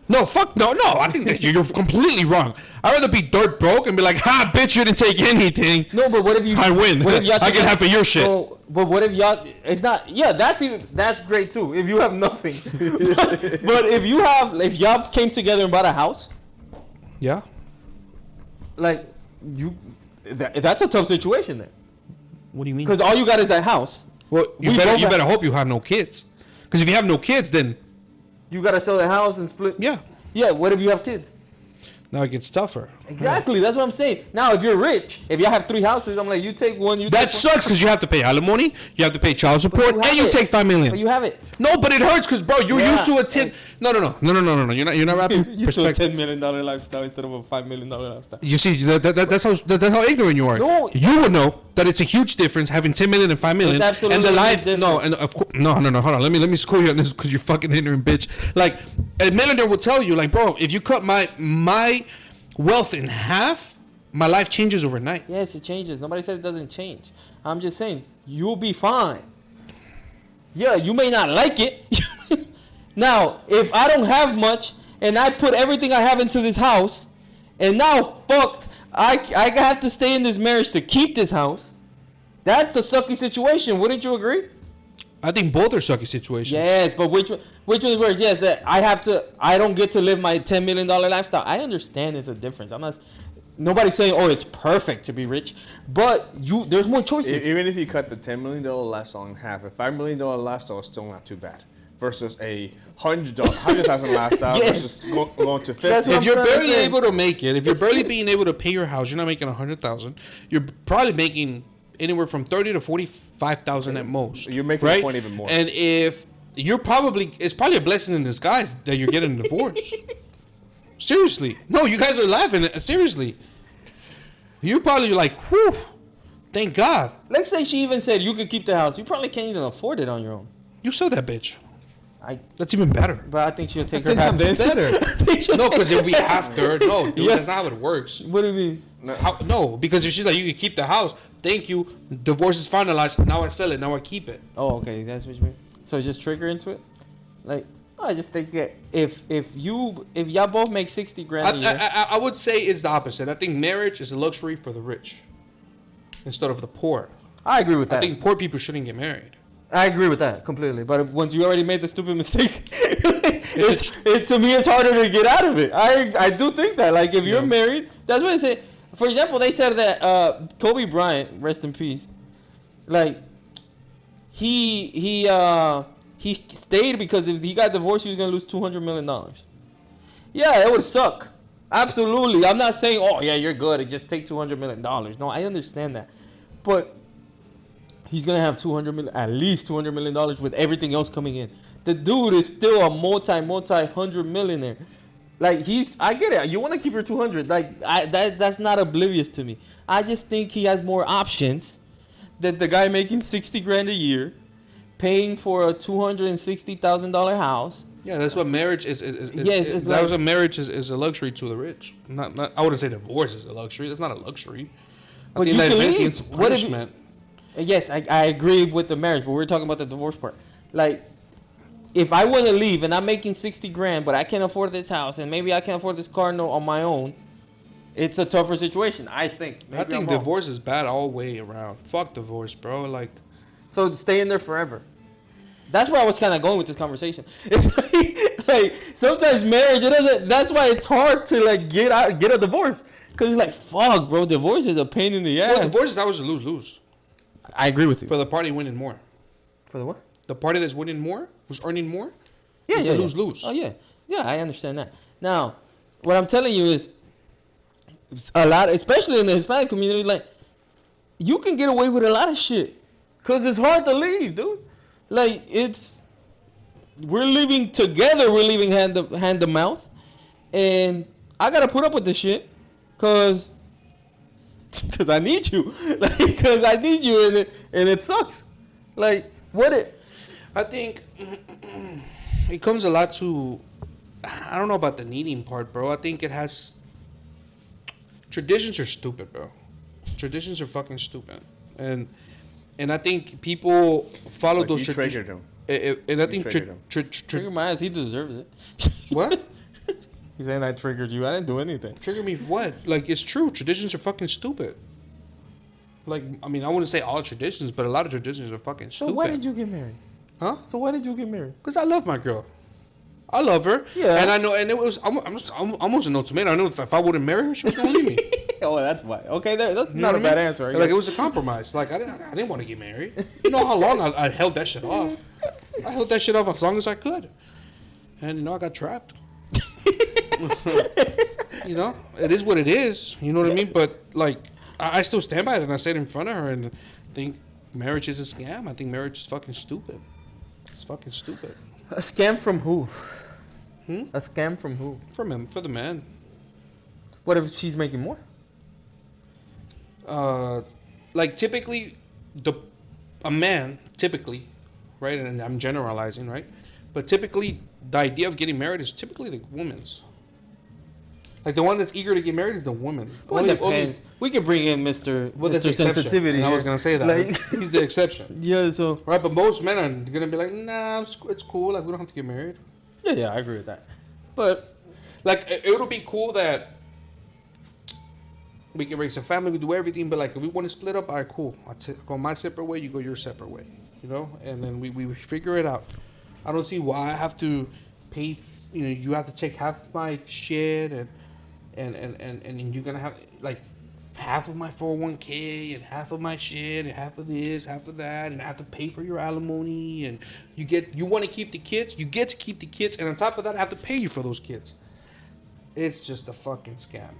C: no, fuck, no. I think that you're completely wrong. I'd rather be dirt broke and be like, ha, bitch, you didn't take anything.
A: No, but what if you?
C: I win.
A: What if y'all
C: I get half of your shit.
A: So, but what if y'all? It's not. Yeah, that's great too. If you have nothing, but if y'all came together and bought a house,
C: Yeah.
A: like that's a tough situation there.
C: What do you mean?
A: Because all you got is that house.
C: Well, you
A: we both
C: better hope you have no kids. Because if you have no kids, then
A: You gotta sell the house and split.
C: yeah,
A: Yeah. What if you have kids?
C: now it gets tougher.
A: Exactly. That's what I'm saying. Now, if you're rich, if y'all have 3 houses, I'm like, you take one. You
C: That
A: take one.
C: sucks because you have to pay alimony, you have to pay child support,
A: have
C: and you
A: it.
C: take $5 million.
A: But you have it.
C: No, but it hurts because, bro, you're
A: Yeah.
C: used to a 10. No. You're not rapping perspective.
A: $10 million lifestyle instead of a $5 million lifestyle.
C: You see, that's how ignorant you are.
A: No.
C: You would know that it's a huge difference having 10 million and 5 million.
A: It's absolutely
C: and the life,
A: different.
C: no, and of course, no. Hold on. Let me school you on this because you're fucking ignorant, bitch. Like a millionaire will tell you, like, bro, if you cut my wealth in half, my life changes overnight.
A: Yes, it changes. Nobody said it doesn't change. I'm just saying, you'll be fine. Yeah, you may not like it. Now, if I don't have much and I put everything I have into this house, and now, fuck, I have to stay in this marriage to keep this house, that's a sucky situation. Wouldn't you agree?
C: I think both are sucky situations.
A: Yes, but which one is worse? Yes, that I don't get to live my $10 million lifestyle. I understand there's a difference. Nobody's saying, oh, it's perfect to be rich, but there's more choices.
B: Even if you cut the $10 million lifestyle in half, a $5 million lifestyle is still not too bad. Versus a $100,000 lifestyle
A: Yes.
B: versus going to 50.
A: That's what
C: If you're
A: I'm trying to
C: barely
A: say.
C: able to make it, if you're barely being able to pay your house, you're not making 100,000. You're probably making anywhere from 30 to 45,000 at most.
B: You're making
C: right?
B: the point even more.
C: And if you're it's probably a blessing in disguise that you're getting a divorce. Seriously, no, you guys are laughing. Seriously, you're probably like, whew, thank God.
A: Let's say she even said you could keep the house. You probably can't even afford it on your own.
C: You sell that bitch.
A: I
C: That's even better.
A: But I think she'll take
C: That's
A: her half
C: 10
A: in.
C: times better. No, because it'll be after. No, dude,
A: Yeah.
C: that's not how it works.
A: What do you mean?
C: No, because if she's like, you can keep the house. Thank you. Divorce is finalized. Now I sell it. Now I keep it.
A: Oh, okay, that's what you mean. So just trigger into it. Like, I just think that if y'all both make 60 grand a year,
C: I would say it's the opposite. I think marriage is a luxury for the rich instead of the poor.
A: I agree with that.
C: I think poor people shouldn't get married.
A: I agree with that completely. But once you already made the stupid mistake, to me it's harder to get out of it. I do think that. Like if you're married, that's what I say. For example, they said that Kobe Bryant, rest in peace, like he stayed because if he got divorced, he was gonna lose $200 million. Yeah, it would suck. Absolutely. I'm not saying, oh yeah, you're good. Just take $200 million. No, I understand that, but he's gonna have at least $200 million with everything else coming in. The dude is still a multi-hundred millionaire. Like I get it. You want to keep your 200. Like that's not oblivious to me. I just think he has more options than the guy making 60 grand a year, paying for a $260,000 house.
C: Yeah, that's what marriage is.
A: It's
C: That was what marriage is a luxury to the rich. Not. I wouldn't say divorce is a luxury. That's not a luxury. I
A: But
C: think
A: you
C: that
A: can
C: if anything,
A: leave.
C: it's a
A: What if you-
C: punishment.
A: Yes, I agree with the marriage, but we're talking about the divorce part. Like, if I want to leave and I'm making 60 grand, but I can't afford this house and maybe I can't afford this car on my own, it's a tougher situation, I think. Maybe
C: I think
A: I'm wrong.
C: divorce is bad all the way around. Fuck divorce, bro. Like,
A: So stay in there forever. That's where I was kind of going with this conversation. It's like sometimes marriage, it doesn't. That's why it's hard to like get a divorce, because it's like, fuck, bro, divorce is a pain in the ass.
C: well, divorce is always a lose-lose
A: I agree with you.
C: for the party winning more.
A: For the what?
C: The party that's winning more, who's earning more,
A: Yeah,
C: it's
A: yeah,
C: a lose-lose.
A: Oh yeah, yeah, I understand that. Now, what I'm telling you is, a lot, especially in the Hispanic community, like, you can get away with a lot of shit, cause it's hard to leave, dude. Like, we're living together. We're living hand to mouth, and I gotta put up with this shit, cause I need you, like, cause I need you, and it sucks. Like,
C: I think it comes a lot to, I don't know about the needing part, bro. I think it has, traditions are stupid, bro. Traditions are fucking stupid. And I think people follow
B: Like
C: those
B: you triggered
C: traditions.
B: him.
C: And I think
B: triggered him.
A: trigger my ass. He deserves it.
C: What?
A: He's saying I triggered you. I didn't do anything.
C: Trigger me for what? Like, it's true. Traditions are fucking stupid. Like, I mean, I wouldn't say all traditions, but a lot of traditions are fucking
A: So
C: stupid.
A: why did you get married?
C: Huh?
A: So why did you get married?
C: Because I love my girl. I love her.
A: Yeah.
C: And I know, and it was, I'm almost an ultimatum. I know if I wouldn't marry her, she was going to leave me.
A: Oh, that's why. Okay, that's
C: You know
A: not a
C: what I
A: bad
C: mean?
A: answer. I
C: Like,
A: guess.
C: it was a compromise. Like, I didn't want to get married. You know how long I held that shit off? I held that shit off as long as I could. And, you know, I got trapped. You know, it is what it is. You know what I mean? But, like, I still stand by it, and I stayed in front of her and think marriage is a scam. I think marriage is fucking stupid. It's fucking stupid.
A: A scam from who? A scam from who?
C: For the man.
A: What if she's making more?
C: Like, typically, a man, typically, right, and I'm generalizing, right, but typically, the idea of getting married is typically the woman's. Like, the one that's eager to get married is the woman.
A: Well, it depends. We could bring in Mr.
C: Well, that's
A: Mr.
C: the exception.
A: Sensitivity.
C: And I was
A: here.
C: gonna say that.
A: Like,
C: He's the exception,
A: yeah, so.
C: right? But most men are gonna be like, nah, it's cool. Like, we don't have to get married.
A: Yeah, I agree with that. But,
C: Like, it would be cool that we can raise a family, we do everything, but, like, if we want to split up, all right, cool. I go my separate way, you go your separate way, you know? And then we figure it out. I don't see why I have to pay, you know, you have to take half my shit, and you're going to have, like, half of my 401k and half of my shit and half of this, half of that, and I have to pay for your alimony, and you want to keep the kids, you get to keep the kids, and on top of that, I have to pay you for those kids. It's just a fucking scam.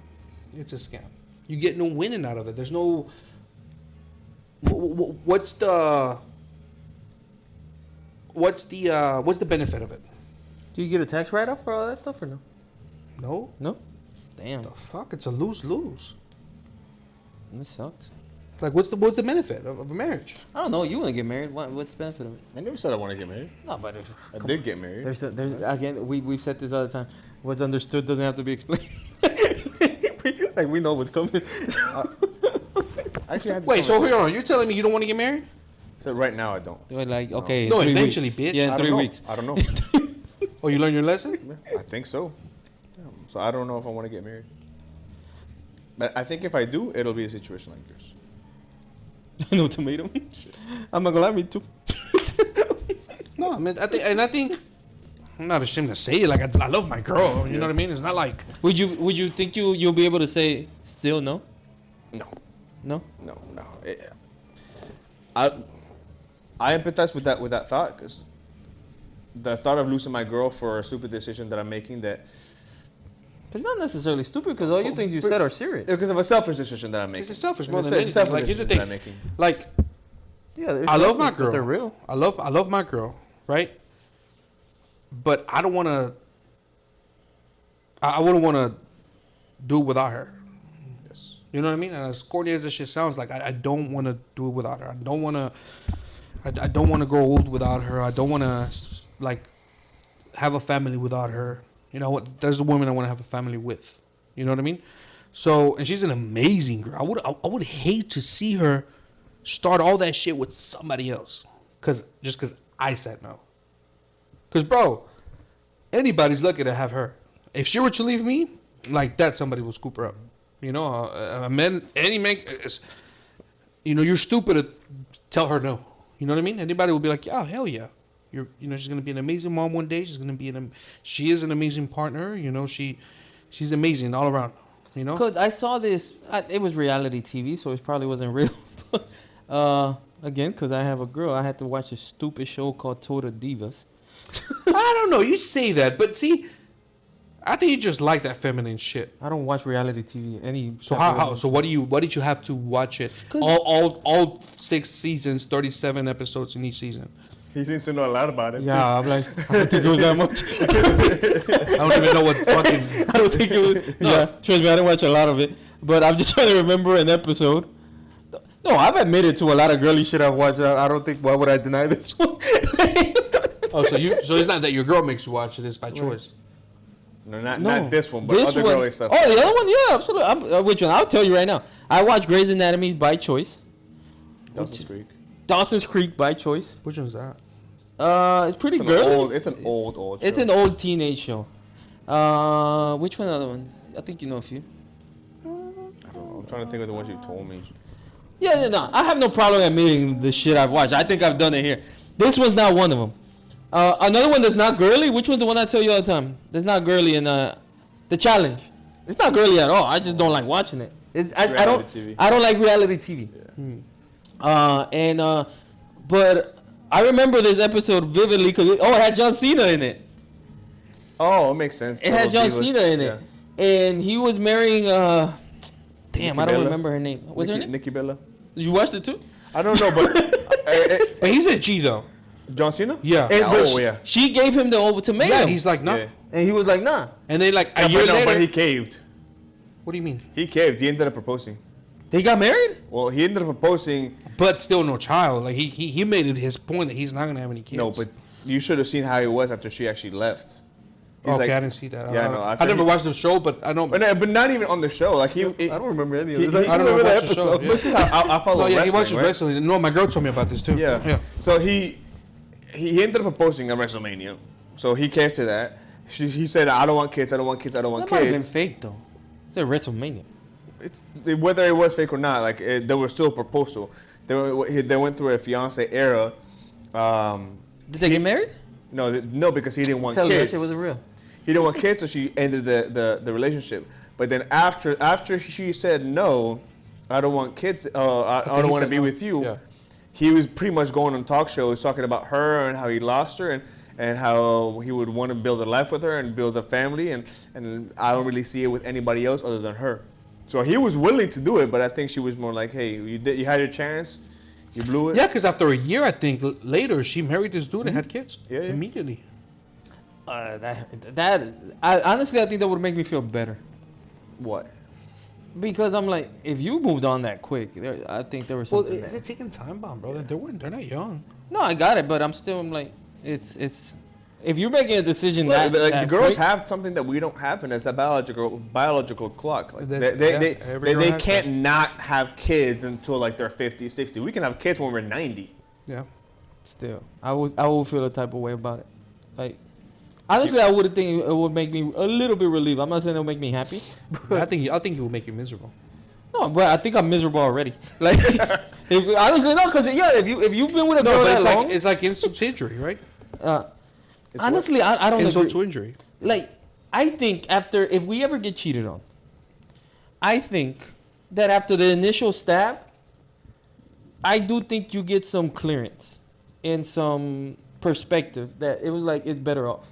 C: It's a scam. You get no winning out of it. There's no. What's the benefit of it?
A: do you get a tax write-off for all that stuff or no?
C: No.
A: No? Damn.
C: The fuck? It's a lose-lose.
A: This sucks.
C: Like, what's the benefit of a marriage?
A: I don't know. You want to get married. What's the benefit of it?
B: I never said I want to get married.
A: No, but
B: I did get married.
A: there's again, we've said this all the time. What's understood doesn't have to be explained. Like, we know what's coming.
B: Actually, I had this
C: Wait, so
B: conversation.
C: hold on. You're telling me you don't want to get married?
B: So right now I don't.
A: We're like, okay.
C: No,
A: in 3
C: eventually,
A: weeks.
C: bitch.
A: Yeah, in
B: I
A: 3
B: don't know.
A: weeks.
B: I don't know.
C: Oh, you learned your lesson?
B: I think so. So I don't know if I want to get married. But I think if I do, it'll be a situation like yours.
A: No tomato. I'm not gonna lie, me too.
C: No, I mean, I think I'm not ashamed to say it. Like, I love my girl. You know what I mean? It's not like.
A: Would you think you'll be able to say still no?
B: No.
A: No?
B: No. I empathize with that thought, because the thought of losing my girl for a stupid decision that I'm making, that
A: It's not necessarily stupid, because all you things you said are serious.
B: because of a selfish decision that I'm making.
C: It's a selfish more
B: It's
C: than
B: a
C: anything.
B: selfish
C: Like, here's the
B: decision
C: thing.
B: that I'm making.
C: Like,
A: Yeah,
C: I love my
A: but
C: girl.
A: they're real.
C: I love my girl, right? But I don't want to. I wouldn't want to do it without her.
B: Yes.
C: You know what I mean? And as corny as this shit sounds, like, I don't want to do it without her. I don't want to. I don't want to grow old without her. I don't want to, like, have a family without her. You know what? There's the woman I want to have a family with. You know what I mean? So, and she's an amazing girl. I would hate to see her start all that shit with somebody else, because I said no. Because bro, anybody's lucky to have her. If she were to leave me, like that, somebody will scoop her up. You know, a man, any man, you're stupid to tell her no. You know what I mean? Anybody will be like, yeah, hell yeah. She's gonna be an amazing mom one day. She is an amazing partner. She's amazing all around.
A: Because I saw this, it was reality TV, so it probably wasn't real. Again, because I have a girl, I had to watch a stupid show called Total Divas.
C: I don't know. You say that, but see, I think you just like that feminine shit.
A: I don't watch reality TV.
C: So how? So what did you have to watch it? All 6 seasons, 37 episodes in each season.
B: He seems to know a lot about it.
A: Yeah,
B: too.
A: I'm like, I don't think it was that much.
C: I don't even know what fucking.
A: I don't think it was. No. Yeah, trust me, I didn't watch a lot of it, but I'm just trying to remember an episode. No, I've admitted to a lot of girly shit I've watched. I don't think. Why would I deny this one?
C: So it's not that your girl makes you watch it; it's by choice.
B: No, not this one, but
A: this
B: other
A: one,
B: girly stuff.
A: Oh, the other one, yeah, absolutely. Which one? I'll tell you right now. I watch Grey's Anatomy by choice. Dawson's Creek by choice.
C: Which one's that?
A: It's pretty girly.
B: It's an old show.
A: It's an old teenage show. Which one? Other one? I think you know a few.
B: I don't know. I'm trying to think of the ones you told me.
A: Yeah, no. I have no problem admitting the shit I've watched. I think I've done it here. This one's not one of them. Another one that's not girly. Which one's the one I tell you all the time? That's not girly in The Challenge. It's not girly at all. I just don't like watching it. I don't like reality TV. Yeah. But I remember this episode vividly because it had John Cena in it.
B: Oh, it makes sense.
A: It had John Cena in it, and he was marrying. Damn, I don't remember her name. What's her name?
B: Nikki Bella.
A: You watched it too?
B: I don't know, but
C: but he's a G though.
B: John Cena?
C: Yeah.
A: And she gave him the ultimatum.
C: Yeah, he's like, nah.
B: Yeah.
A: And he was like, nah.
C: And then like a year later.
B: But he caved.
C: What do you mean?
B: He caved. He ended up proposing.
A: They got married?
B: Well, he ended up proposing.
C: But still no child. Like he made it his point that he's not going to have any kids.
B: No, but you should have seen how he was after she actually left.
C: He's okay, I didn't see that.
B: Yeah, no.
C: I never watched the show, but I know.
B: But not even on the show. Like I
A: don't remember any of this.
C: I don't know the episode.
B: This is how I follow wrestling.
C: He watches
B: right?
C: wrestling. No, my girl told me about this too.
B: Yeah. So he ended up proposing at WrestleMania. So he came to that. He said, I don't want kids. I don't want kids. I don't want
A: kids. That might have
B: kids.
A: been fake though. It's at WrestleMania.
B: It's whether it was fake or not. Like there was still a proposal. They went through a fiance era.
A: Did they get married?
B: No, because he didn't want
A: kids.
B: kids.
A: It wasn't real.
B: He didn't want kids, so she ended the relationship. But then after she said no, I don't want kids. I don't want to be with you. Yeah. He was pretty much going on talk shows talking about her and how he lost her and how he would want to build a life with her and build a family and I don't really see it with anybody else other than her. So he was willing to do it, but I think she was more like, hey, you had your chance, you blew it.
C: Yeah, because after a year, I think later she married this dude and had kids.
B: Yeah.
C: Immediately.
A: Honestly, I think that would make me feel better.
B: What?
A: Because I'm like, if you moved on that quick, I think there was something.
C: Well, they're taking time bomb, bro. Yeah. They're not young.
A: No, I got it, but I'm like, it's. If you're making a decision
B: that the girls
A: quick,
B: have something that we don't have, and it's a biological clock. Like they can't not have kids until like they're 50, 60. We can have kids when we're 90.
C: Yeah.
A: Still, I would feel a type of way about it. Like, honestly, I would think it would make me a little bit relieved. I'm not saying it would make me happy.
C: I think it would make you miserable.
A: No, but I think I'm miserable already. Like, honestly, no, because if you've been with a girl that long,
C: it's like insult to injury, right?
A: Honestly, I don't
C: insult to injury.
A: Like, I think if we ever get cheated on, I think that after the initial stab, I do think you get some clearance and some perspective that it was like it's better off.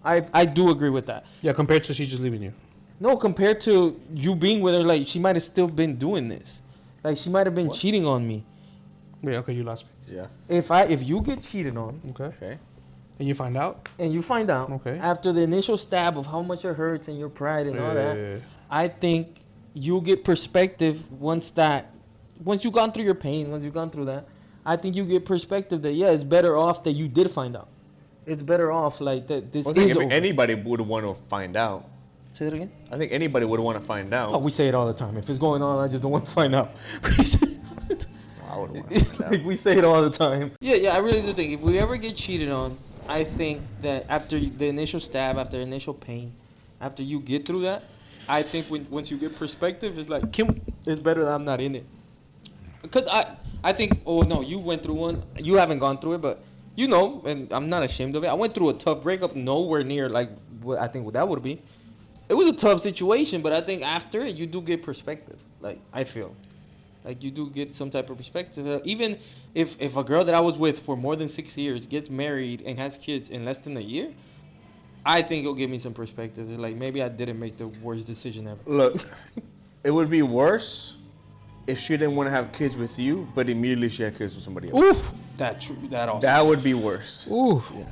A: I do agree with that.
C: Yeah, compared to she just leaving you.
A: No, compared to you being with her, like she might have still been doing this. Like she might have been cheating on me.
C: Wait, okay, you lost me.
B: Yeah.
A: If you get cheated on,
B: okay,
C: and you find out,
A: okay, after the initial stab of how much it hurts and your pride and all that, I think you get perspective once you've gone through your pain, once you've gone through that. I think you get perspective that it's better off that you did find out. It's better off like that. This is over.
B: Anybody would want to find out.
A: Say that again.
B: I think anybody would want to find out.
A: Oh, we say it all the time. If it's going on, I just don't want to find out.
B: I would want to find out.
A: Like we say it all the time. Yeah, I really do think if we ever get cheated on, I think that after the initial stab, after initial pain, after you get through that, I think once you get perspective, it's like it's better that I'm not in it. Because I think, oh no, you went through one. You haven't gone through it, but you know, and I'm not ashamed of it. I went through a tough breakup, nowhere near like what I think what that would be. It was a tough situation, but I think after it, you do get perspective. Like I feel, like you do get some type of perspective. Even if a girl that I was with for more than 6 years gets married and has kids in less than a year, I think it'll give me some perspective. It's like maybe I didn't make the worst decision ever.
B: Look, it would be worse if she didn't want to have kids with you, but immediately she had kids with somebody else.
C: Oof.
A: That also.
B: That would be worse.
C: Ooh.
B: Yeah.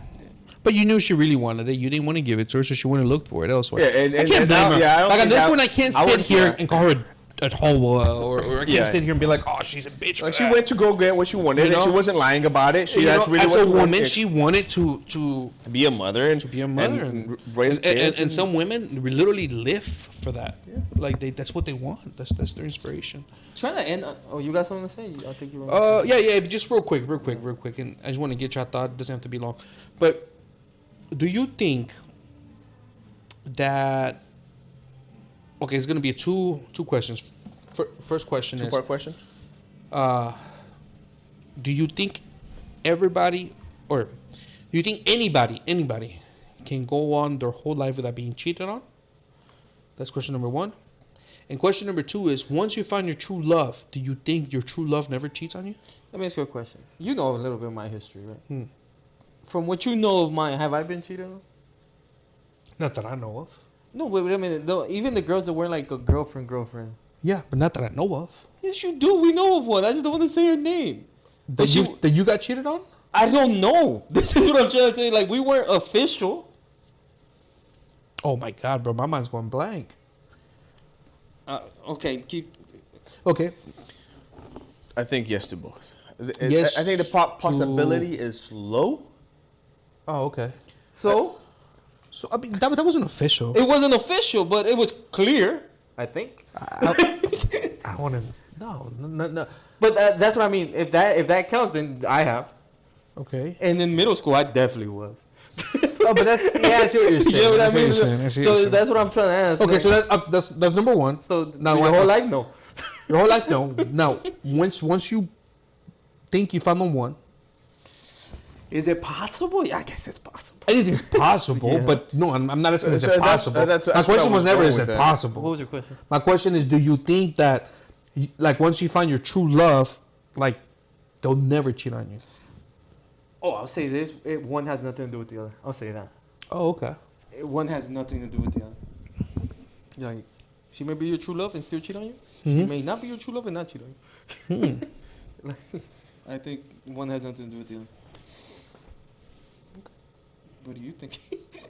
C: But you knew she really wanted it. You didn't want to give it to her, so she wouldn't look for it elsewhere.
B: Yeah, and
C: I can't blame
B: now,
C: her.
B: yeah, I don't
C: like on
B: think
C: this
B: that-
C: one, I can't
B: I
C: sit
B: would-
C: here
B: yeah.
C: and call her a hoe, or I can't
B: Yeah.
C: sit here and be like, oh, she's a bitch.
B: Like
C: for
B: she
C: that.
B: went to go get what she wanted,
C: You know?
B: and she wasn't lying about it. She
C: You
B: that's
C: know,
B: really
C: as
B: what
C: a
B: she
C: woman,
B: wanted.
C: she wanted to
B: be a mother and
C: be a mother
B: and raise kids.
C: and some women literally live for that. Yeah. Like that's what they want. That's their inspiration.
A: Trying to end. Oh, you got something to say? I think you.
C: Yeah. Just real quick, and I just want to get your thought. It doesn't have to be long, but do you think that? Okay, it's gonna be two questions. First question is
B: Two-part question.
C: do you think everybody, or do you think anybody can go on their whole life without being cheated on? That's question number one. And question number two is, once you find your true love, do you think your true love never cheats on you?
A: Let me ask you a question. You know a little bit of my history, right? From what you know of mine, have I been cheated on?
C: Not that I know of.
A: No, wait a minute. No, even the girls that weren't like a girlfriend.
C: Yeah, but not that I know of.
A: Yes, you do. We know of one. I just don't want to say her name.
C: That you got cheated on?
A: I don't know. This is what I'm trying to say. Like, we weren't official.
C: Oh my God, bro, my mind's going blank.
A: Okay, keep.
C: Okay.
B: I think yes to both.
C: Yes
B: I think the possibility is low.
C: Oh, okay.
A: So
C: So I mean, that wasn't official.
A: it wasn't official, but it was clear. I think.
C: I want to. No.
A: But that's what I mean. If that counts, then I have.
C: Okay.
A: And in middle school, I definitely was.
C: Oh, but that's I see what you're saying.
A: You know what I mean?
C: So
A: That's what I'm trying to ask.
C: okay.
A: Like,
C: So that's number one.
A: so
C: Now,
A: your whole life, no.
C: Your whole life, no. Now, once you think you found the one,
A: Is it possible? Yeah, I guess it's possible.
C: anything's possible.
A: Yeah.
C: But no, I'm not asking. Is
B: So
C: it
B: that's-
C: possible?
B: that's
C: My question
B: where I
C: was never
B: going
C: is
B: with
C: it
B: that.
A: What
C: possible.
A: was your question?
C: My question is, do you think that, like, once you find your true love, like, they'll never cheat on you?
A: Oh, I'll say this. One has nothing to do with the other. I'll say that.
C: Oh, okay.
A: One has nothing to do with the other. Like, she may be your true love and still cheat on you. She
C: Mhm.
A: may not be your true love and not cheat on you. Like, I think one has nothing to do with the other. What do you think?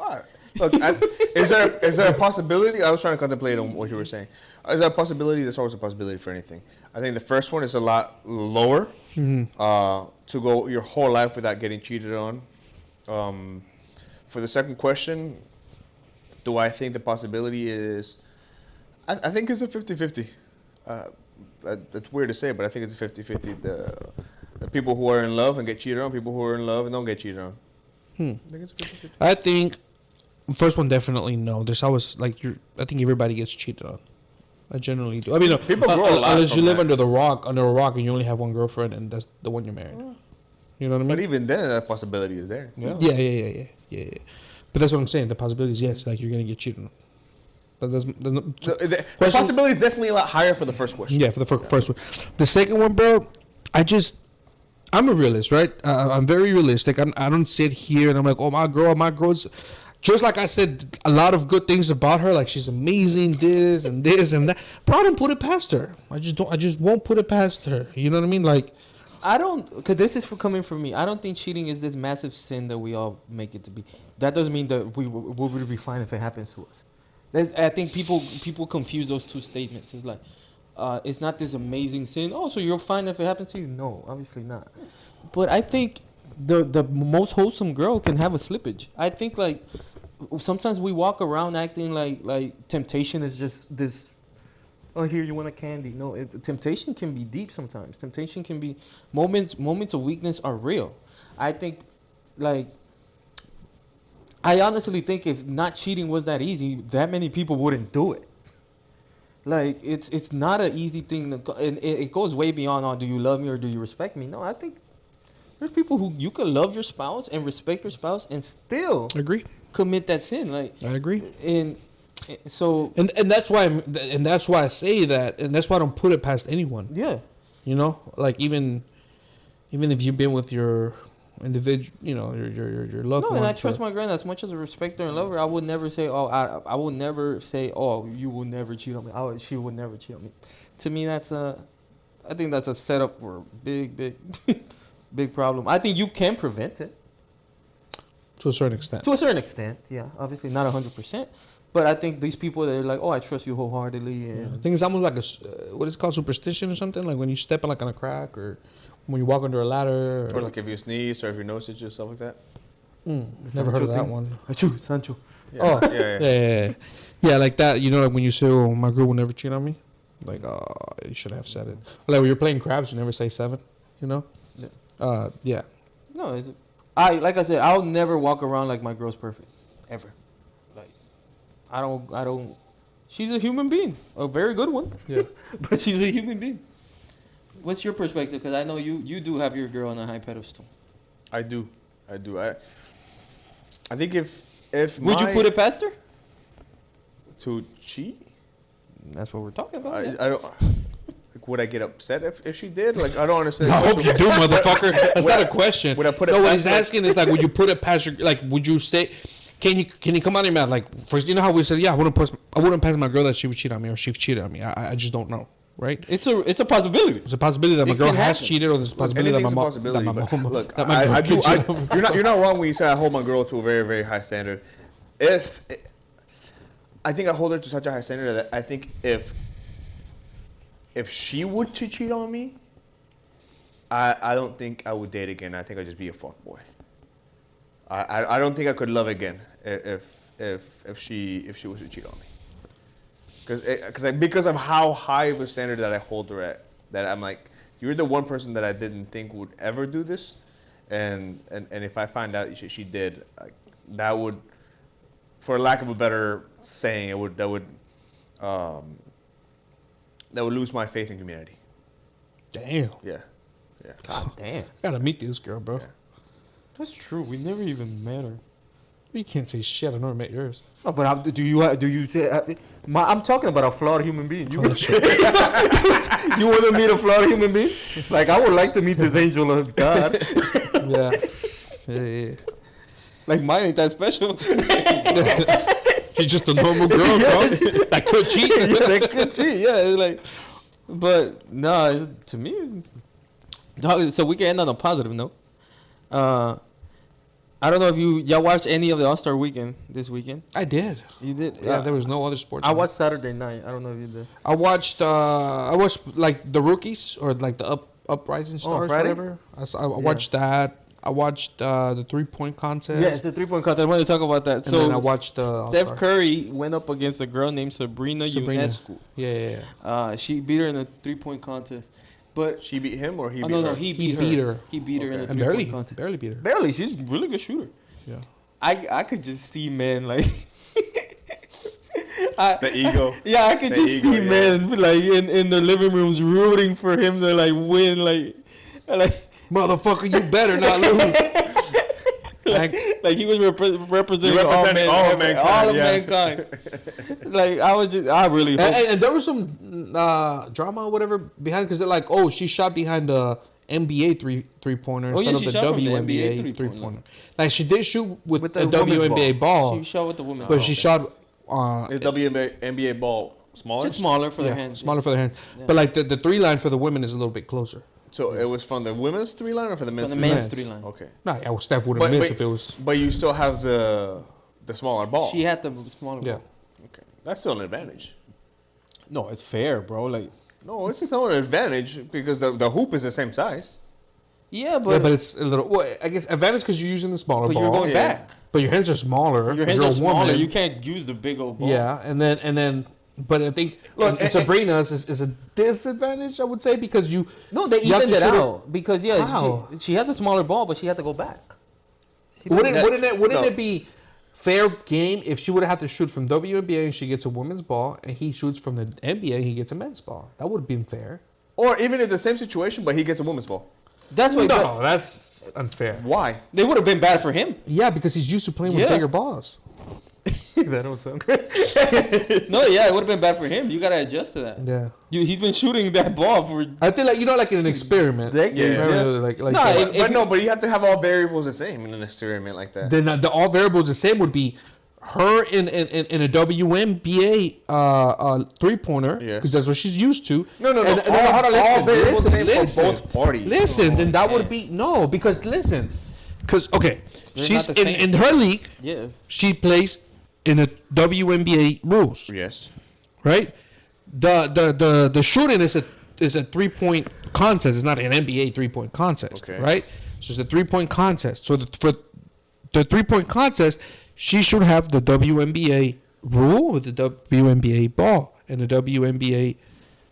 B: All right. Look, is there a possibility? I was trying to contemplate on what you were saying. Is there a possibility? There's always a possibility for anything. I think the first one is a lot lower. To go your whole life without getting cheated on. For the second question, do I think the possibility is? I think it's a 50-50. That's weird to say, but I think it's a 50-50. The people who are in love and get cheated on, people who are in love and don't get cheated on. I think it's 50-50.
C: I think first one definitely no. There's always like I think everybody gets cheated on. I generally do. I mean,
B: People grow a lot
C: unless you
B: from
C: live
B: that.
C: under a rock, and you only have one girlfriend, and that's the one you're married. You know what I mean?
B: But even then, that possibility is there.
C: Yeah. But that's what I'm saying. The possibility is yes, like you're gonna get cheated on.
B: So the
C: Question-
B: possibility is definitely a lot higher for the first question.
C: Yeah, for the first one. The second one, bro, I'm a realist, right? I'm very realistic. I don't sit here and I'm like, oh, my girl's, just like I said, a lot of good things about her. Like she's amazing, this and that. But I don't put it past her. I just won't put it past her. You know what I mean? Like,
A: I don't, because this is coming from me. I don't think cheating is this massive sin that we all make it to be. That doesn't mean that we would be fine if it happens to us. I think people confuse those two statements. It's like, it's not this amazing sin. Oh, so you're fine if it happens to you? No, obviously not. But I think the most wholesome girl can have a slippage. I think like sometimes we walk around acting like temptation is just this oh, here, you want a candy. No, temptation can be deep sometimes. Temptation can be moments of weakness are real. I think, like, I honestly think if not cheating was that easy, that many people wouldn't do it. Like, it's not an easy thing, and it goes way beyond, oh, do you love me or do you respect me? No, I think there's people who you can love your spouse and respect your spouse and still
C: I agree.
A: commit that sin. Like,
C: I agree.
A: and so,
C: And that's why I say that, and that's why I don't put it past anyone.
A: yeah.
C: You know, like even if you've been with your individual, you know, your loved
A: No,
C: one.
A: and I trust my grand as much as I respect her and love her. I would never say, oh, I will never say, oh, you will never cheat on me. She will never cheat on me. To me, I think that's a setup for a big, big problem. I think you can prevent it
C: to a certain extent.
A: to a certain extent. Yeah, obviously not 100%. But I think these people that are like, oh, I trust you wholeheartedly. And
C: I think it's almost like what is it called, superstition or something, like when you step like on a crack or when you walk under a ladder.
B: Or like if you sneeze or if your nose itches, stuff like that.
C: Never heard of that
A: thing.
C: one.
A: Achoo, Sancho.
B: Yeah.
C: Oh,
B: yeah.
C: Yeah, like that. You know, like when you say, "Oh, my girl will never cheat on me," like, oh, you should have said it. Like when you're playing craps, you never say 7. You know?
A: Yeah.
C: Yeah.
A: No, like I said, I'll never walk around like my girl's perfect, ever. Like, I don't. She's a human being, a very good one.
C: Yeah.
A: But she's a human being. What's your perspective? Because I know you do have your girl on a high pedestal.
B: I do. I think if
A: Would you put it past her?
B: to cheat?
A: That's what we're talking about.
B: I don't. Like, would I get upset if she did? Like, I don't understand.
C: I hope you do, motherfucker. That's not a question.
B: Would I put it
C: No, what
B: past
C: he's
B: her?
C: asking is like, would you put it past your, like, would you say, can you come out of your mouth? Like, first, you know how we said, yeah, I wouldn't pass my girl that she would cheat on me or she cheated on me. I just don't know, right?
A: It's a possibility.
C: There's a possibility that my
A: It
C: girl
A: can
C: has
A: happen.
C: cheated, or there's a possibility that my
B: Anything's a
C: mom.
B: possibility.
C: That my
B: But
C: mom.
B: look,
C: that my girl could cheat on me.
B: you're not wrong when you say I hold my girl to a very, very high standard. I think I hold her to such a high standard that I think if she would to cheat on me, I don't think I would date again. I think I'd just be a fuckboy. I don't think I could love again if she was to cheat on me. Because of how high of a standard that I hold her at, that I'm like, you're the one person that I didn't think would ever do this, and if I find out she did, like, that would, for lack of a better saying, that would lose my faith in humanity.
C: Damn.
B: Yeah.
A: God damn.
C: I gotta meet this girl, bro.
B: Yeah.
A: That's true. We never even met her.
C: You can't say shit. I never met yours.
A: No, but do you say? I'm talking about a flawed human being. You want to meet a flawed human being? Like, I would like to meet this angel of God.
C: Yeah.
A: Like, mine ain't that special.
C: She's just a normal girl, bro. That could cheat.
A: Yeah, that could cheat. Yeah, it's like, but no, to me. So we can end on a positive note. I don't know if y'all watched any of the All-Star Weekend this weekend.
C: I did.
A: You did?
C: Yeah, there was no other sports.
A: I watched Saturday night. I don't know if you did.
C: I watched like the rookies or like the uprising stars,
A: Friday?
C: whatever. I watched that. I watched the 3-point contest.
A: Yeah, it's the 3-point contest. I wanted to talk about that.
C: And then I watched
A: Steph
C: All-Star.
A: Curry went up against a girl named Sabrina Ionescu.
C: Yeah.
A: She beat her in a 3-point contest. But
B: She beat him or he beat
A: no,
B: her?
A: he
C: He
A: beat
C: beat
A: her.
C: her.
A: He beat her in a
B: Okay.
C: And
A: 3-point contest.
C: barely beat her.
A: Barely. She's a really good shooter.
C: Yeah.
A: I could just see men like
B: The ego.
A: Yeah, I could
B: The
A: just
B: ego,
A: see
B: yeah.
A: men like in the living rooms rooting for him to like win, like
C: Motherfucker, you better not lose.
A: like he was representing
B: You're representing all of mankind,
A: all of
B: yeah.
A: mankind. Like I really hope.
C: And there was some drama or whatever behind, because they're like, oh, she shot behind the NBA three-pointer
A: Oh, yeah,
C: instead
A: she
C: of the
A: shot from the
C: WNBA
A: NBA
C: three-pointer. Like, she did shoot with
A: With
C: the
A: the women's
C: WNBA ball,
A: She shot with the women,
C: but she shot
B: Is WNBA ball smaller?
A: just smaller for their hands.
C: smaller for their hands. But like the 3 line for the women is a little bit closer.
B: So it was from the women's 3 line or for the men's
A: From the
B: 3
A: men's
B: line?
A: 3 line.
B: Okay.
C: No, yeah, well, Steph would have missed if it was.
B: But you still have the smaller ball.
A: She had the smaller.
C: Yeah.
A: ball.
B: Okay. That's still an advantage.
A: No, it's fair, bro. Like
B: No, it's still an advantage because the hoop is the same size.
A: yeah, but
C: Yeah, but it's a little. Well, I guess advantage because you're using the smaller ball.
A: you're going
B: Yeah.
A: back.
C: But your hands are smaller.
A: Your
C: 'cause
A: hands
C: you're
A: are
C: a
A: smaller.
C: woman.
A: You can't use the big old ball.
C: Yeah, and then But I think and Sabrina's is a disadvantage, I would say, because you.
A: No, they
C: you have
A: evened
C: to
A: it
C: shoot
A: out because
C: How?
A: she had the smaller ball, but she had to go back.
C: Wouldn't
B: No.
C: it be fair game if she would have to shoot from WNBA and she gets a women's ball, and he shoots from the NBA and he gets a men's ball? That would have been fair.
B: Or even if the same situation, but he gets a women's ball.
A: That's what.
C: No, that's unfair.
B: Why?
A: They would have been bad for him.
C: Yeah, because he's used to playing with
A: Yeah.
C: bigger balls.
A: That don't sound great. No, yeah, it would have been bad for him. You gotta adjust to that.
C: Yeah.
A: He's been shooting that ball for.
C: I think like in an experiment.
A: Decades,
C: Remember,
A: yeah.
C: like
A: No,
C: that.
B: But you have to have all variables the same in an experiment like that.
C: Then the all variables the same would be her in a WNBA 3-pointer,
B: Yeah.
C: because that's what she's used to.
B: No.
C: And,
B: all variables the same for both parties.
C: Listen, then that would
A: okay.
C: be no, because okay,
A: They're
C: she's
A: not the
C: in
A: same.
C: her league.
A: Yeah.
C: She plays in the WNBA rules,
B: Yes.
C: right? The shooting is a 3-point contest. It's not an NBA 3-point contest,
B: Okay.
C: right? So it's a 3-point contest. So for the 3-point contest, she should have the WNBA rule with the WNBA ball and the WNBA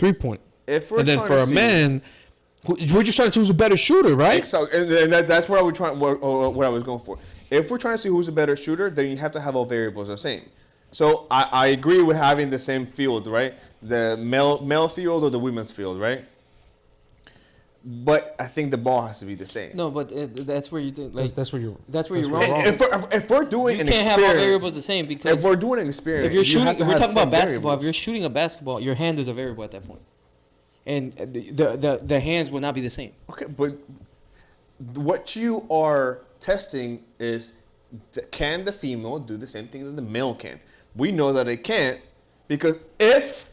C: 3-point.
B: If we're
C: And then
B: trying
C: for
B: to
C: a
B: see-
C: man, we're just trying to see who's a better shooter, right?
B: So, and that's what what I was going for. If we're trying to see who's a better shooter, then you have to have all variables the same. So I agree with having the same field, right? The male field or the women's field, right? But I think the ball has to be the same.
A: No, but that's where you think like
C: That's where you're.
A: that's where you're
C: that's
A: wrong.
B: If we're doing
A: You
B: an
A: can't have all
B: experiment,
A: variables the same because
B: if we're doing an experiment,
A: if you're
B: you
A: shooting,
B: have to
A: if we're
B: have
A: talking about
B: some
A: basketball. If
B: variables.
A: you're shooting a basketball, your hand is a variable at that point, and the hands will not be the same.
B: Okay, but what you are testing is can the female do the same thing that the male can? We know that it can't because if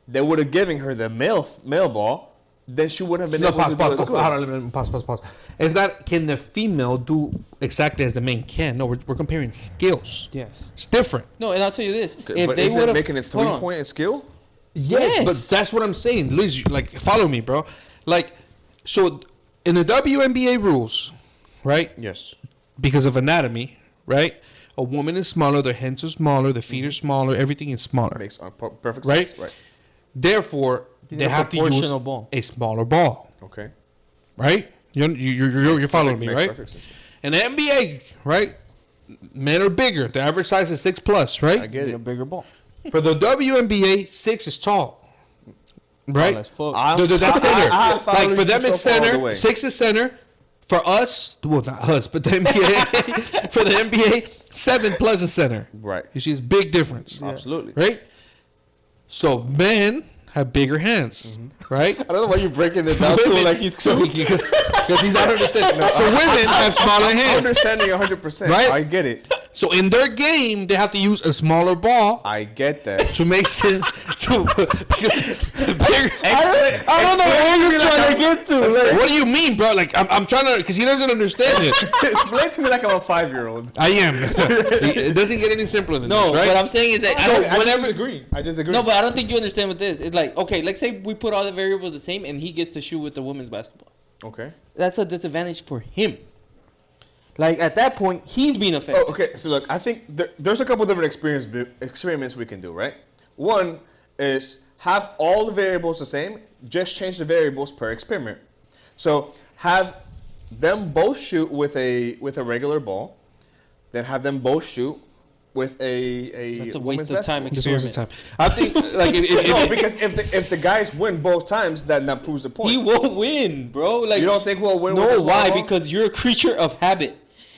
B: they would have given her the male ball, then she wouldn't have been able to do as good.
C: Pause. Is that can the female do exactly as the man can? No, we're comparing skills.
A: Yes.
C: It's different.
A: No, and I'll tell you this:
B: Okay,
A: if
B: but
A: they
B: is
A: would
B: it
A: have
B: making it 3-point a skill?
C: Yes, but that's what I'm saying. Luis, like, follow me, bro. Like, so in the WNBA rules, right?
B: Yes.
C: Because of anatomy, right? A woman is smaller, their hands are smaller, their feet are smaller, everything is smaller.
B: Makes perfect
C: Right?
B: sense. Right.
C: Therefore,
A: You
C: they
A: need a
C: have to use
A: proportional ball.
C: a smaller ball,
B: Okay.
C: right? You're following me,
B: Makes
C: right?
B: perfect sense.
C: In the NBA, right? Men are bigger. The average size is 6+, right?
B: I get
A: a
B: it.
A: bigger ball.
C: For the WNBA, 6 is tall, right?
A: As fuck.
C: That's center.
B: I follow
C: Like for
B: you
C: them,
B: so
C: it's
B: far all the
C: center.
B: way.
C: 6 is center. For us, well, not us, but the NBA. For the NBA, 7+ is center.
B: Right.
C: You see, it's big difference,
B: Absolutely.
C: right? So men have bigger hands, right?
A: I don't know why you're breaking this down
C: Women-
A: like he's
C: so because he's not understanding. So women have smaller hands,
B: Understanding 100%.
C: Right?
B: I get it.
C: so in their game they have to use a smaller ball
B: I get that.
C: to make sense. Because the bigger.
A: I don't know where you're trying to get to. Like,
C: What do you mean, bro? Like I'm trying to, because he doesn't understand it.
B: Explain to me like I'm a 5-year-old.
C: I am. It doesn't get any simpler than
A: no,
C: this, right?
A: what I'm saying is that
C: So
A: I
C: whenever-
B: I just agree.
A: no, but I don't think you understand what this. It's like, okay, let's say we put all the variables the same, and he gets to shoot with the women's basketball.
B: Okay.
A: That's a disadvantage for him. Like at that point, he's being affected.
B: Oh, okay. So look, I think there's a couple different experiments we can do, right? One is have all the variables the same, just change the variables per experiment. So have them both shoot with a regular ball, then have them both shoot with a
A: That's a
B: women's
A: waste of time.
B: basketball.
C: This was the time. I think like
B: No, because if the guys win both times, that proves the point.
A: He won't win, bro. Like
B: You don't think we'll win with
A: No,
B: this
A: why?
B: ball?
A: Because you're a creature of habit.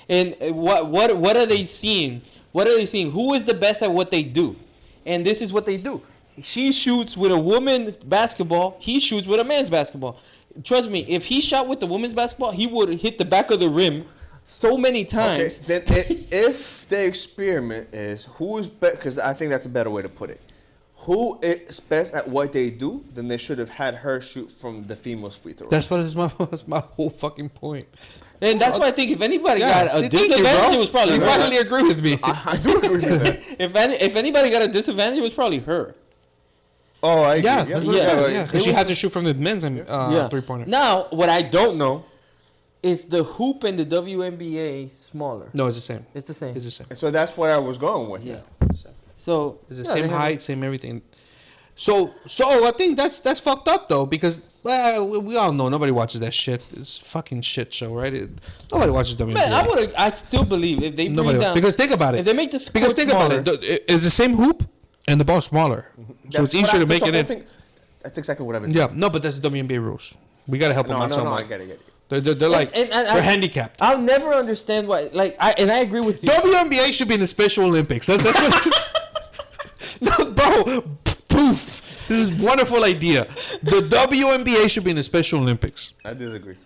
A: And what are they seeing? What are they seeing? Who is the best at what they do? And this is what they do. She shoots with a woman's basketball. He shoots with a man's basketball. Trust me, if he shot with the women's basketball, he would hit the back of the rim so many times.
B: Okay, then if the experiment is who's best, because I think that's a better way to put it. Who is best at what they do, then they should have had her shoot from the female's free throw.
C: that's my whole fucking point.
A: And that's why I think if anybody
C: Yeah,
A: got a
C: thank you,
A: disadvantage,
C: bro.
A: it was probably
C: You
A: her.
C: finally agree with me.
B: I do agree with that.
A: If anybody got a disadvantage, it was probably her.
B: Oh, I agree.
C: Yeah, that's what
A: yeah,
C: I'm saying.
A: yeah.
C: Yeah, because she had to shoot from the men's and 3-pointer.
A: Now, what I don't know is the hoop in the WNBA smaller.
C: No, it's the same.
A: It's the same.
C: It's the same.
B: And so that's what I was going with.
A: Yeah. So
C: It's the
A: yeah,
C: same
A: they have-
C: height, same everything. So I think that's fucked up though, because we all know nobody watches that shit. It's fucking shit show, right? Nobody watches WNBA.
A: Man, I still believe if they bring down,
C: because think about it.
A: If they make the sport
C: because think
A: smaller,
C: about it. It's the same hoop and the ball's smaller, so it's easier to make it in.
B: That's exactly what I've been saying.
C: Yeah, no, but that's the WNBA rules. We gotta help them out somehow.
B: I get it.
C: They're like they're handicapped.
A: I'll never understand why. I agree with you.
C: WNBA should be in the Special Olympics. That's what. No, bro. Poof. This is a wonderful idea. The WNBA should be in the Special Olympics.
B: I disagree.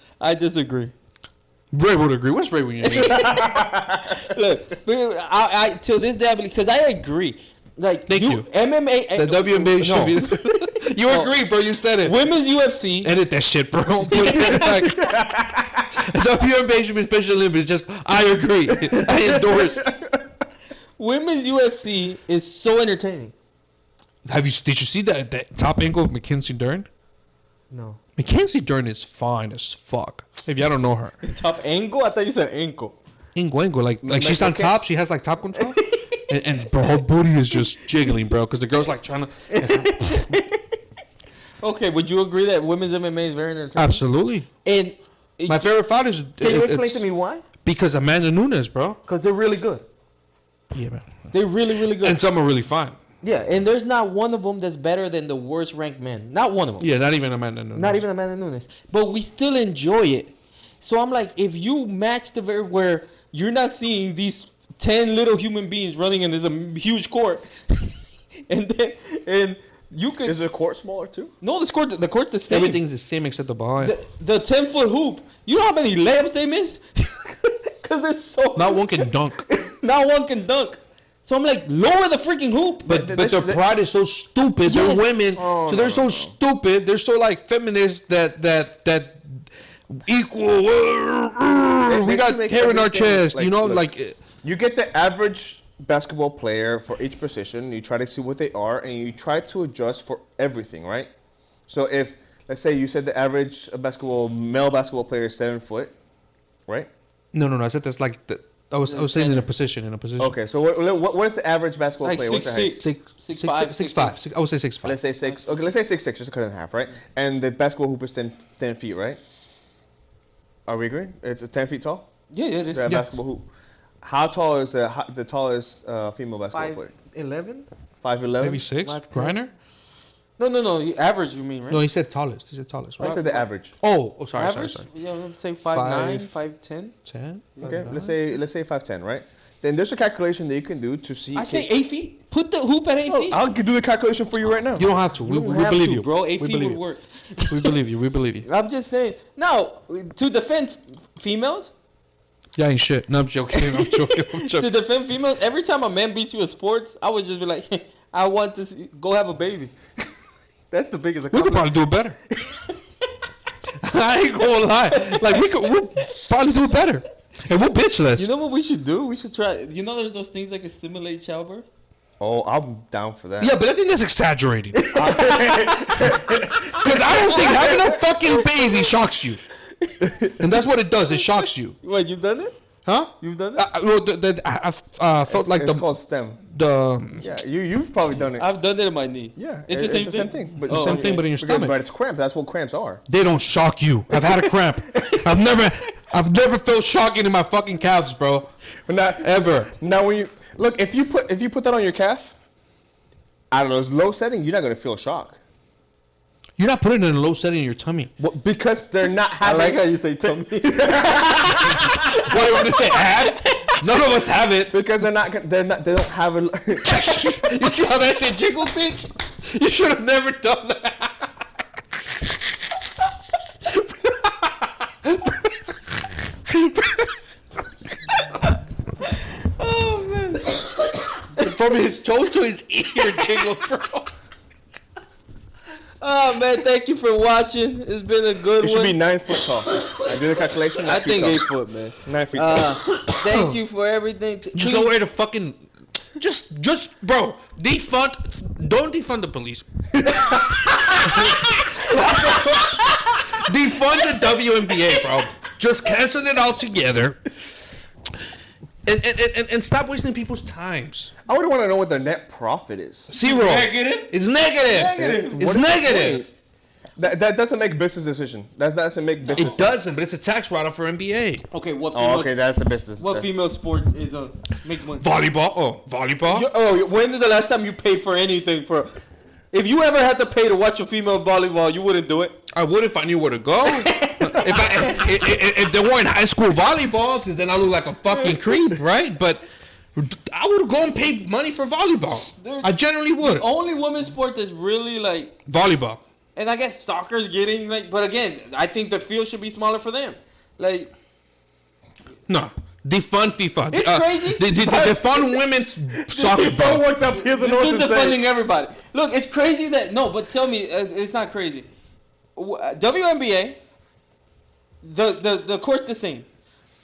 C: Ray would agree. What's Ray when you
A: Look, I till this day because I agree. Like,
C: thank you.
A: MMA.
C: The WNBA should be. You agree, bro? You said it.
A: Women's UFC.
C: Edit that shit, bro. Put it back. WNBA should be Special Olympics. Just I agree. I endorse.
A: Women's UFC is so entertaining.
C: Did you see that top angle of Mackenzie Dern?
A: No.
C: Mackenzie Dern is fine as fuck. If y'all don't know her.
A: Top angle? I thought you said ankle.
C: Angle. Like she's on top. She has like top control. and bro, her booty is just jiggling, bro. Because the girl's like trying to.
A: Okay, would you agree that women's MMA is very entertaining?
C: Absolutely.
A: And
C: my favorite fight is.
A: Can you explain to me why?
C: Because Amanda Nunes, bro.
A: Because they're really good.
C: Yeah, man.
A: They're really, really good.
C: And some are really fine.
A: Yeah, and there's not one of them that's better than the worst ranked man. Not one of them.
C: Yeah, not even Amanda Nunes.
A: Not even Amanda Nunes. But we still enjoy it. So I'm like, if you match the very where you're not seeing these 10 little human beings running in this huge court, and you could.
B: Is the court smaller too?
A: No, the court's the same.
C: Everything's the same except the ball.
A: The 10-foot hoop. You know how many layups they miss? Because they're so.
C: Not one can dunk.
A: Not one can dunk. So I'm like, lower the freaking hoop.
C: But their pride is so stupid.
A: Yes.
C: They're women, so they're so stupid. They're so like feminist that equal. We got hair in our chest, like, you know, like.
B: You get the average basketball player for each position. You try to see what they are, and you try to adjust for everything, right? So if let's say you said the average male basketball player is 7 foot, right?
C: No. I said that's like the. I was saying in a position.
B: Okay, so what is the average basketball player? What's the height?
C: 6'5". I would say 6'5".
B: Let's say 6. Okay, let's say 6'6", just to cut it in half, right? And the basketball hoop is 10 feet, right? Are we agreeing? It's 10 feet tall?
A: Yeah, it is.
B: The basketball hoop. How tall is the tallest female basketball player?
A: 5'11".
B: 5'11".
C: Maybe 6. Griner?
A: No. Average, you mean, right?
C: No, he said tallest. Right?
B: I said the average.
C: Oh, sorry.
A: Average? Yeah, let's say 5'9", 5'10".
C: 10.
B: Okay, let's say 5'10", right? Then there's a calculation that you can do to see.
A: I say 8 feet. Put the hoop at 8 feet.
B: I'll do the calculation for you right now.
C: You don't have to. We believe you,
A: bro. 8 feet would work.
C: We believe you.
A: I'm just saying. Now, to defend females.
C: Yeah, ain't shit. No, I'm joking.
A: To defend females, every time a man beats you in sports, I would just be like, hey, I want to go have a baby. That's the biggest.
C: We could probably do it better. I ain't gonna lie. Like we'll probably do it better, and we'll bitch less.
A: You know what we should do? We should try. You know, there's those things that can stimulate childbirth.
B: Oh, I'm down for that.
C: Yeah, but I think that's exaggerating. Because I don't think having a fucking baby shocks you, and that's what it does. It shocks you.
A: Wait, you've done it?
C: Huh?
A: You've done it?
C: I felt like
B: it's called STEM.
C: Yeah,
B: you've probably done it.
A: I've done it in my knee.
B: Yeah,
A: it's the same thing.
B: But
C: same thing, but in your stomach.
B: But it's cramp. That's what cramps are.
C: They don't shock you. I've had a cramp. I've never felt shocking in my fucking calves, bro.
B: Not
C: ever.
B: Now when you look, if you put that on your calf, out of those low setting, you're not gonna feel shock.
C: You're not putting it in a low setting in your tummy.
B: Well, because they're not having.
A: I like how you say tummy.
C: What do you want to say? Abs? None of us have it.
B: Because they don't have a.
C: You see how that shit jiggles, bitch? You should have never done that.
A: Oh man!
C: From his toes to his ear jiggles, bro.
A: Oh man, thank you for watching. It's been a good one.
B: It should be 9 foot tall. I did the calculation.
A: I think 8 foot, man.
B: 9 feet tall.
A: Thank you for everything.
C: Just know where to fucking. Just, bro. Don't defund the police. Defund the WNBA, bro. Just cancel it all together. And stop wasting people's times.
B: I would want to know what their net profit is.
C: Zero.
A: Negative?
C: It's negative. It's
B: What is the
C: negative.
B: point? That doesn't make business decision. That doesn't make business.
C: It doesn't, but it's a tax write-off for NBA.
A: Okay, what female,
B: Oh, okay, that's a business.
A: what
B: That's-
A: female sport is makes money?
C: Volleyball. Oh, volleyball.
A: When is the last time you paid for anything for? If you ever had to pay to watch a female volleyball, you wouldn't do it.
C: I would if I knew where to go. if they weren't high school volleyballs, because then I look like a fucking creep, right? But I would go and pay money for volleyball. I generally would.
A: Only women's sport that's really like,
C: Volleyball.
A: and I guess soccer's getting like, but again, I think the field should be smaller for them. Like,
C: No. Defund FIFA.
A: It's crazy.
C: Defund women's soccer
B: He's so
C: ball.
B: worked up. He doesn't know
A: this
B: what
A: is
B: to say.
A: defunding everybody. Look, it's crazy that but tell me, it's not crazy. WNBA, the court's the same,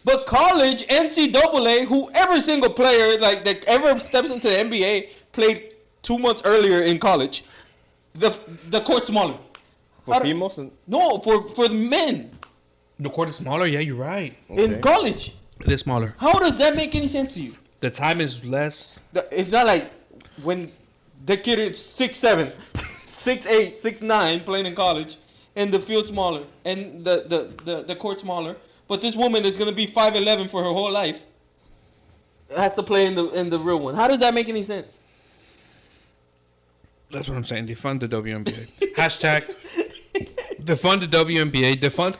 A: but college, NCAA, who every single player like that ever steps into the NBA played 2 months earlier in college, the court's smaller.
B: For females? And,
A: No, for the men
C: The court is smaller. Yeah, you're right.
A: in college.
C: It is smaller.
A: How does that make any sense to you?
C: The time is less.
A: It's not like when the kid is 6'7", 6'8", 6'9", playing in college, and the field smaller and the court smaller. But this woman is gonna be 5'11" for her whole life. Has to play in the real one. How does that make any sense?
C: That's what I'm saying. Defund the WNBA. Hashtag defund the WNBA. Defund.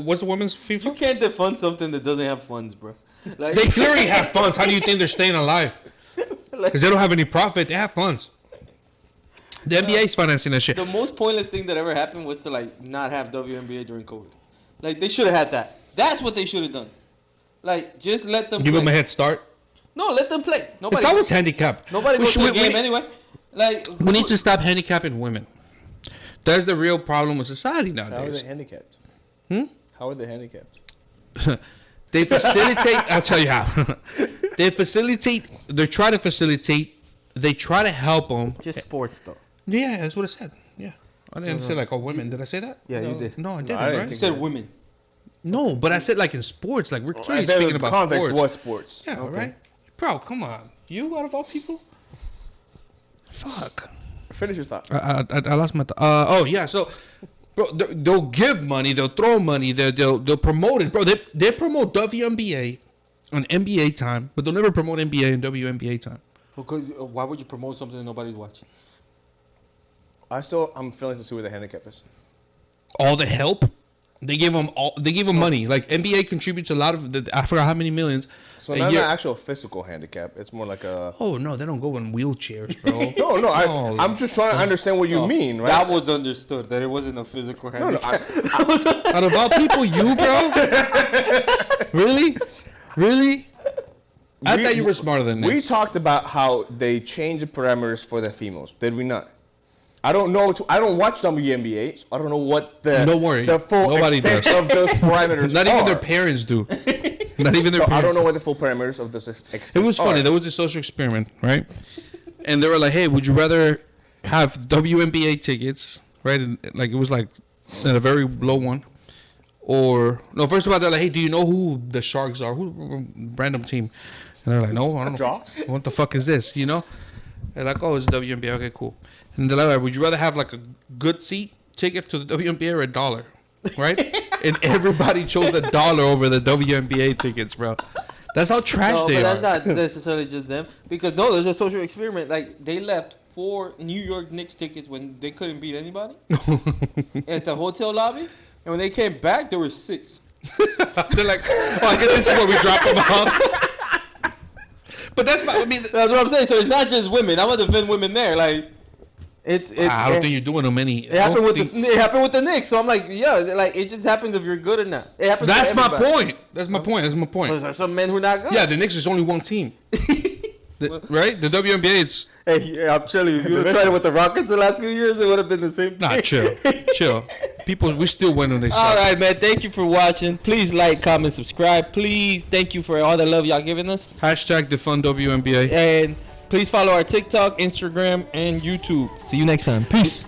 C: What's the women's
A: You
C: FIFA?
A: can't defund something that doesn't have funds, bro. Like,
C: They clearly have funds. How do you think they're staying alive? Because they don't have any profit. They have funds. The NBA is financing that shit.
A: the most pointless thing that ever happened was to like not have WNBA during COVID. Like they should have had that. That's what they should have done. Like just let them
C: Give
A: play.
C: them a head start.
A: No, let them play. Nobody.
C: It's always handicapped.
A: Nobody goes to the game anyway. Like
C: We need to stop handicapping women. That's the real problem with society
B: how are they
C: nowadays.
B: handicapped? How are they handicapped?
C: They facilitate. I'll tell you how. They facilitate. They try to facilitate. They try to help them.
A: just sports though.
C: Yeah, that's what it said. Yeah. I didn't say like all women. Did I say that?
A: Yeah,
B: No.
A: you did.
C: No, I didn't,
B: I didn't
C: right?
A: You said women.
C: No, but I said like in sports. Like we're clearly
B: And then
C: speaking
B: the
C: about
B: context
C: sports.
B: was sports.
C: Yeah,
A: Okay.
C: right? Bro, come on. You out of all people? Fuck.
B: Finish your thought.
C: I lost my oh yeah, so bro, they'll give money, they'll throw money, they'll promote it, bro. They promote WNBA on NBA time, but they'll never promote NBA and WNBA time.
A: Because why would you promote something that nobody's watching?
B: I'm failing to see where the handicap is.
C: All the help they give them money. Like NBA contributes a lot of I forgot how many millions.
B: So
C: a
B: not an
C: year.
B: actual physical handicap. It's more like a.
C: Oh no, they don't go in wheelchairs, bro.
B: No.
C: No.
B: I'm just trying to understand what you mean, right?
A: That was understood. That it wasn't a physical
B: no, no.
A: handicap.
C: Out of all people, you, bro? Really? I thought you were smarter than this.
B: We talked about how they changed the parameters for the females. Did we not? I don't know. I don't watch WNBA. So I don't know what the
C: Don't worry.
B: the full
C: Nobody
B: extent
C: does.
B: of those parameters.
C: Not even
B: are.
C: their parents do. Not even their
B: So
C: parents.
B: I don't know what the full parameters of those extent.
C: It was funny.
B: are.
C: There was a social experiment, right? And they were like, "Hey, would you rather have WNBA tickets, right? And, like it was like at a very low one, or no? First of all, they're like, "Hey, do you know who the Sharks are? Who random team?" And they're like, "No, I don't know.
B: Jocks?
C: What the fuck is this? You know?" They're like, "Oh, it's WNBA. Okay, cool." And they're like, "Would you rather have like a good seat ticket to the WNBA or $1?" Right? And everybody chose $1 over the WNBA tickets, bro. That's how trash
A: No,
C: they
A: but
C: are.
A: that's not necessarily just them. Because no, there's a social experiment. Like they left 4 New York Knicks tickets when they couldn't beat anybody at the hotel lobby, and when they came back, there were 6.
C: They're like, oh, I guess this is where we drop them off. But that's my, I mean,
A: That's what I'm saying. So it's not just women. I'm gonna defend women there. Like
C: I don't think you're doing them any.
A: it happened with it happened with the Knicks. So I'm like, yeah, like it just happens if you're good or not. It happens.
C: That's
A: to
C: my
A: everybody.
C: point. That's my point. That's my
A: But
C: point.
A: there's some men who are not good.
C: Yeah, the Knicks is only one team. Right? The WNBA, it's
A: Hey, yeah, I'm telling you, if you would have tried it with the Rockets the last few years, it would have been the same thing.
C: nah, chill. People, we still win when they
A: All
C: suck.
A: right, man. Thank you for watching. Please like, comment, subscribe. Please, thank you for all the love y'all giving us.
C: Hashtag defund WNBA.
A: And please follow our TikTok, Instagram, and YouTube. See you next time. Peace.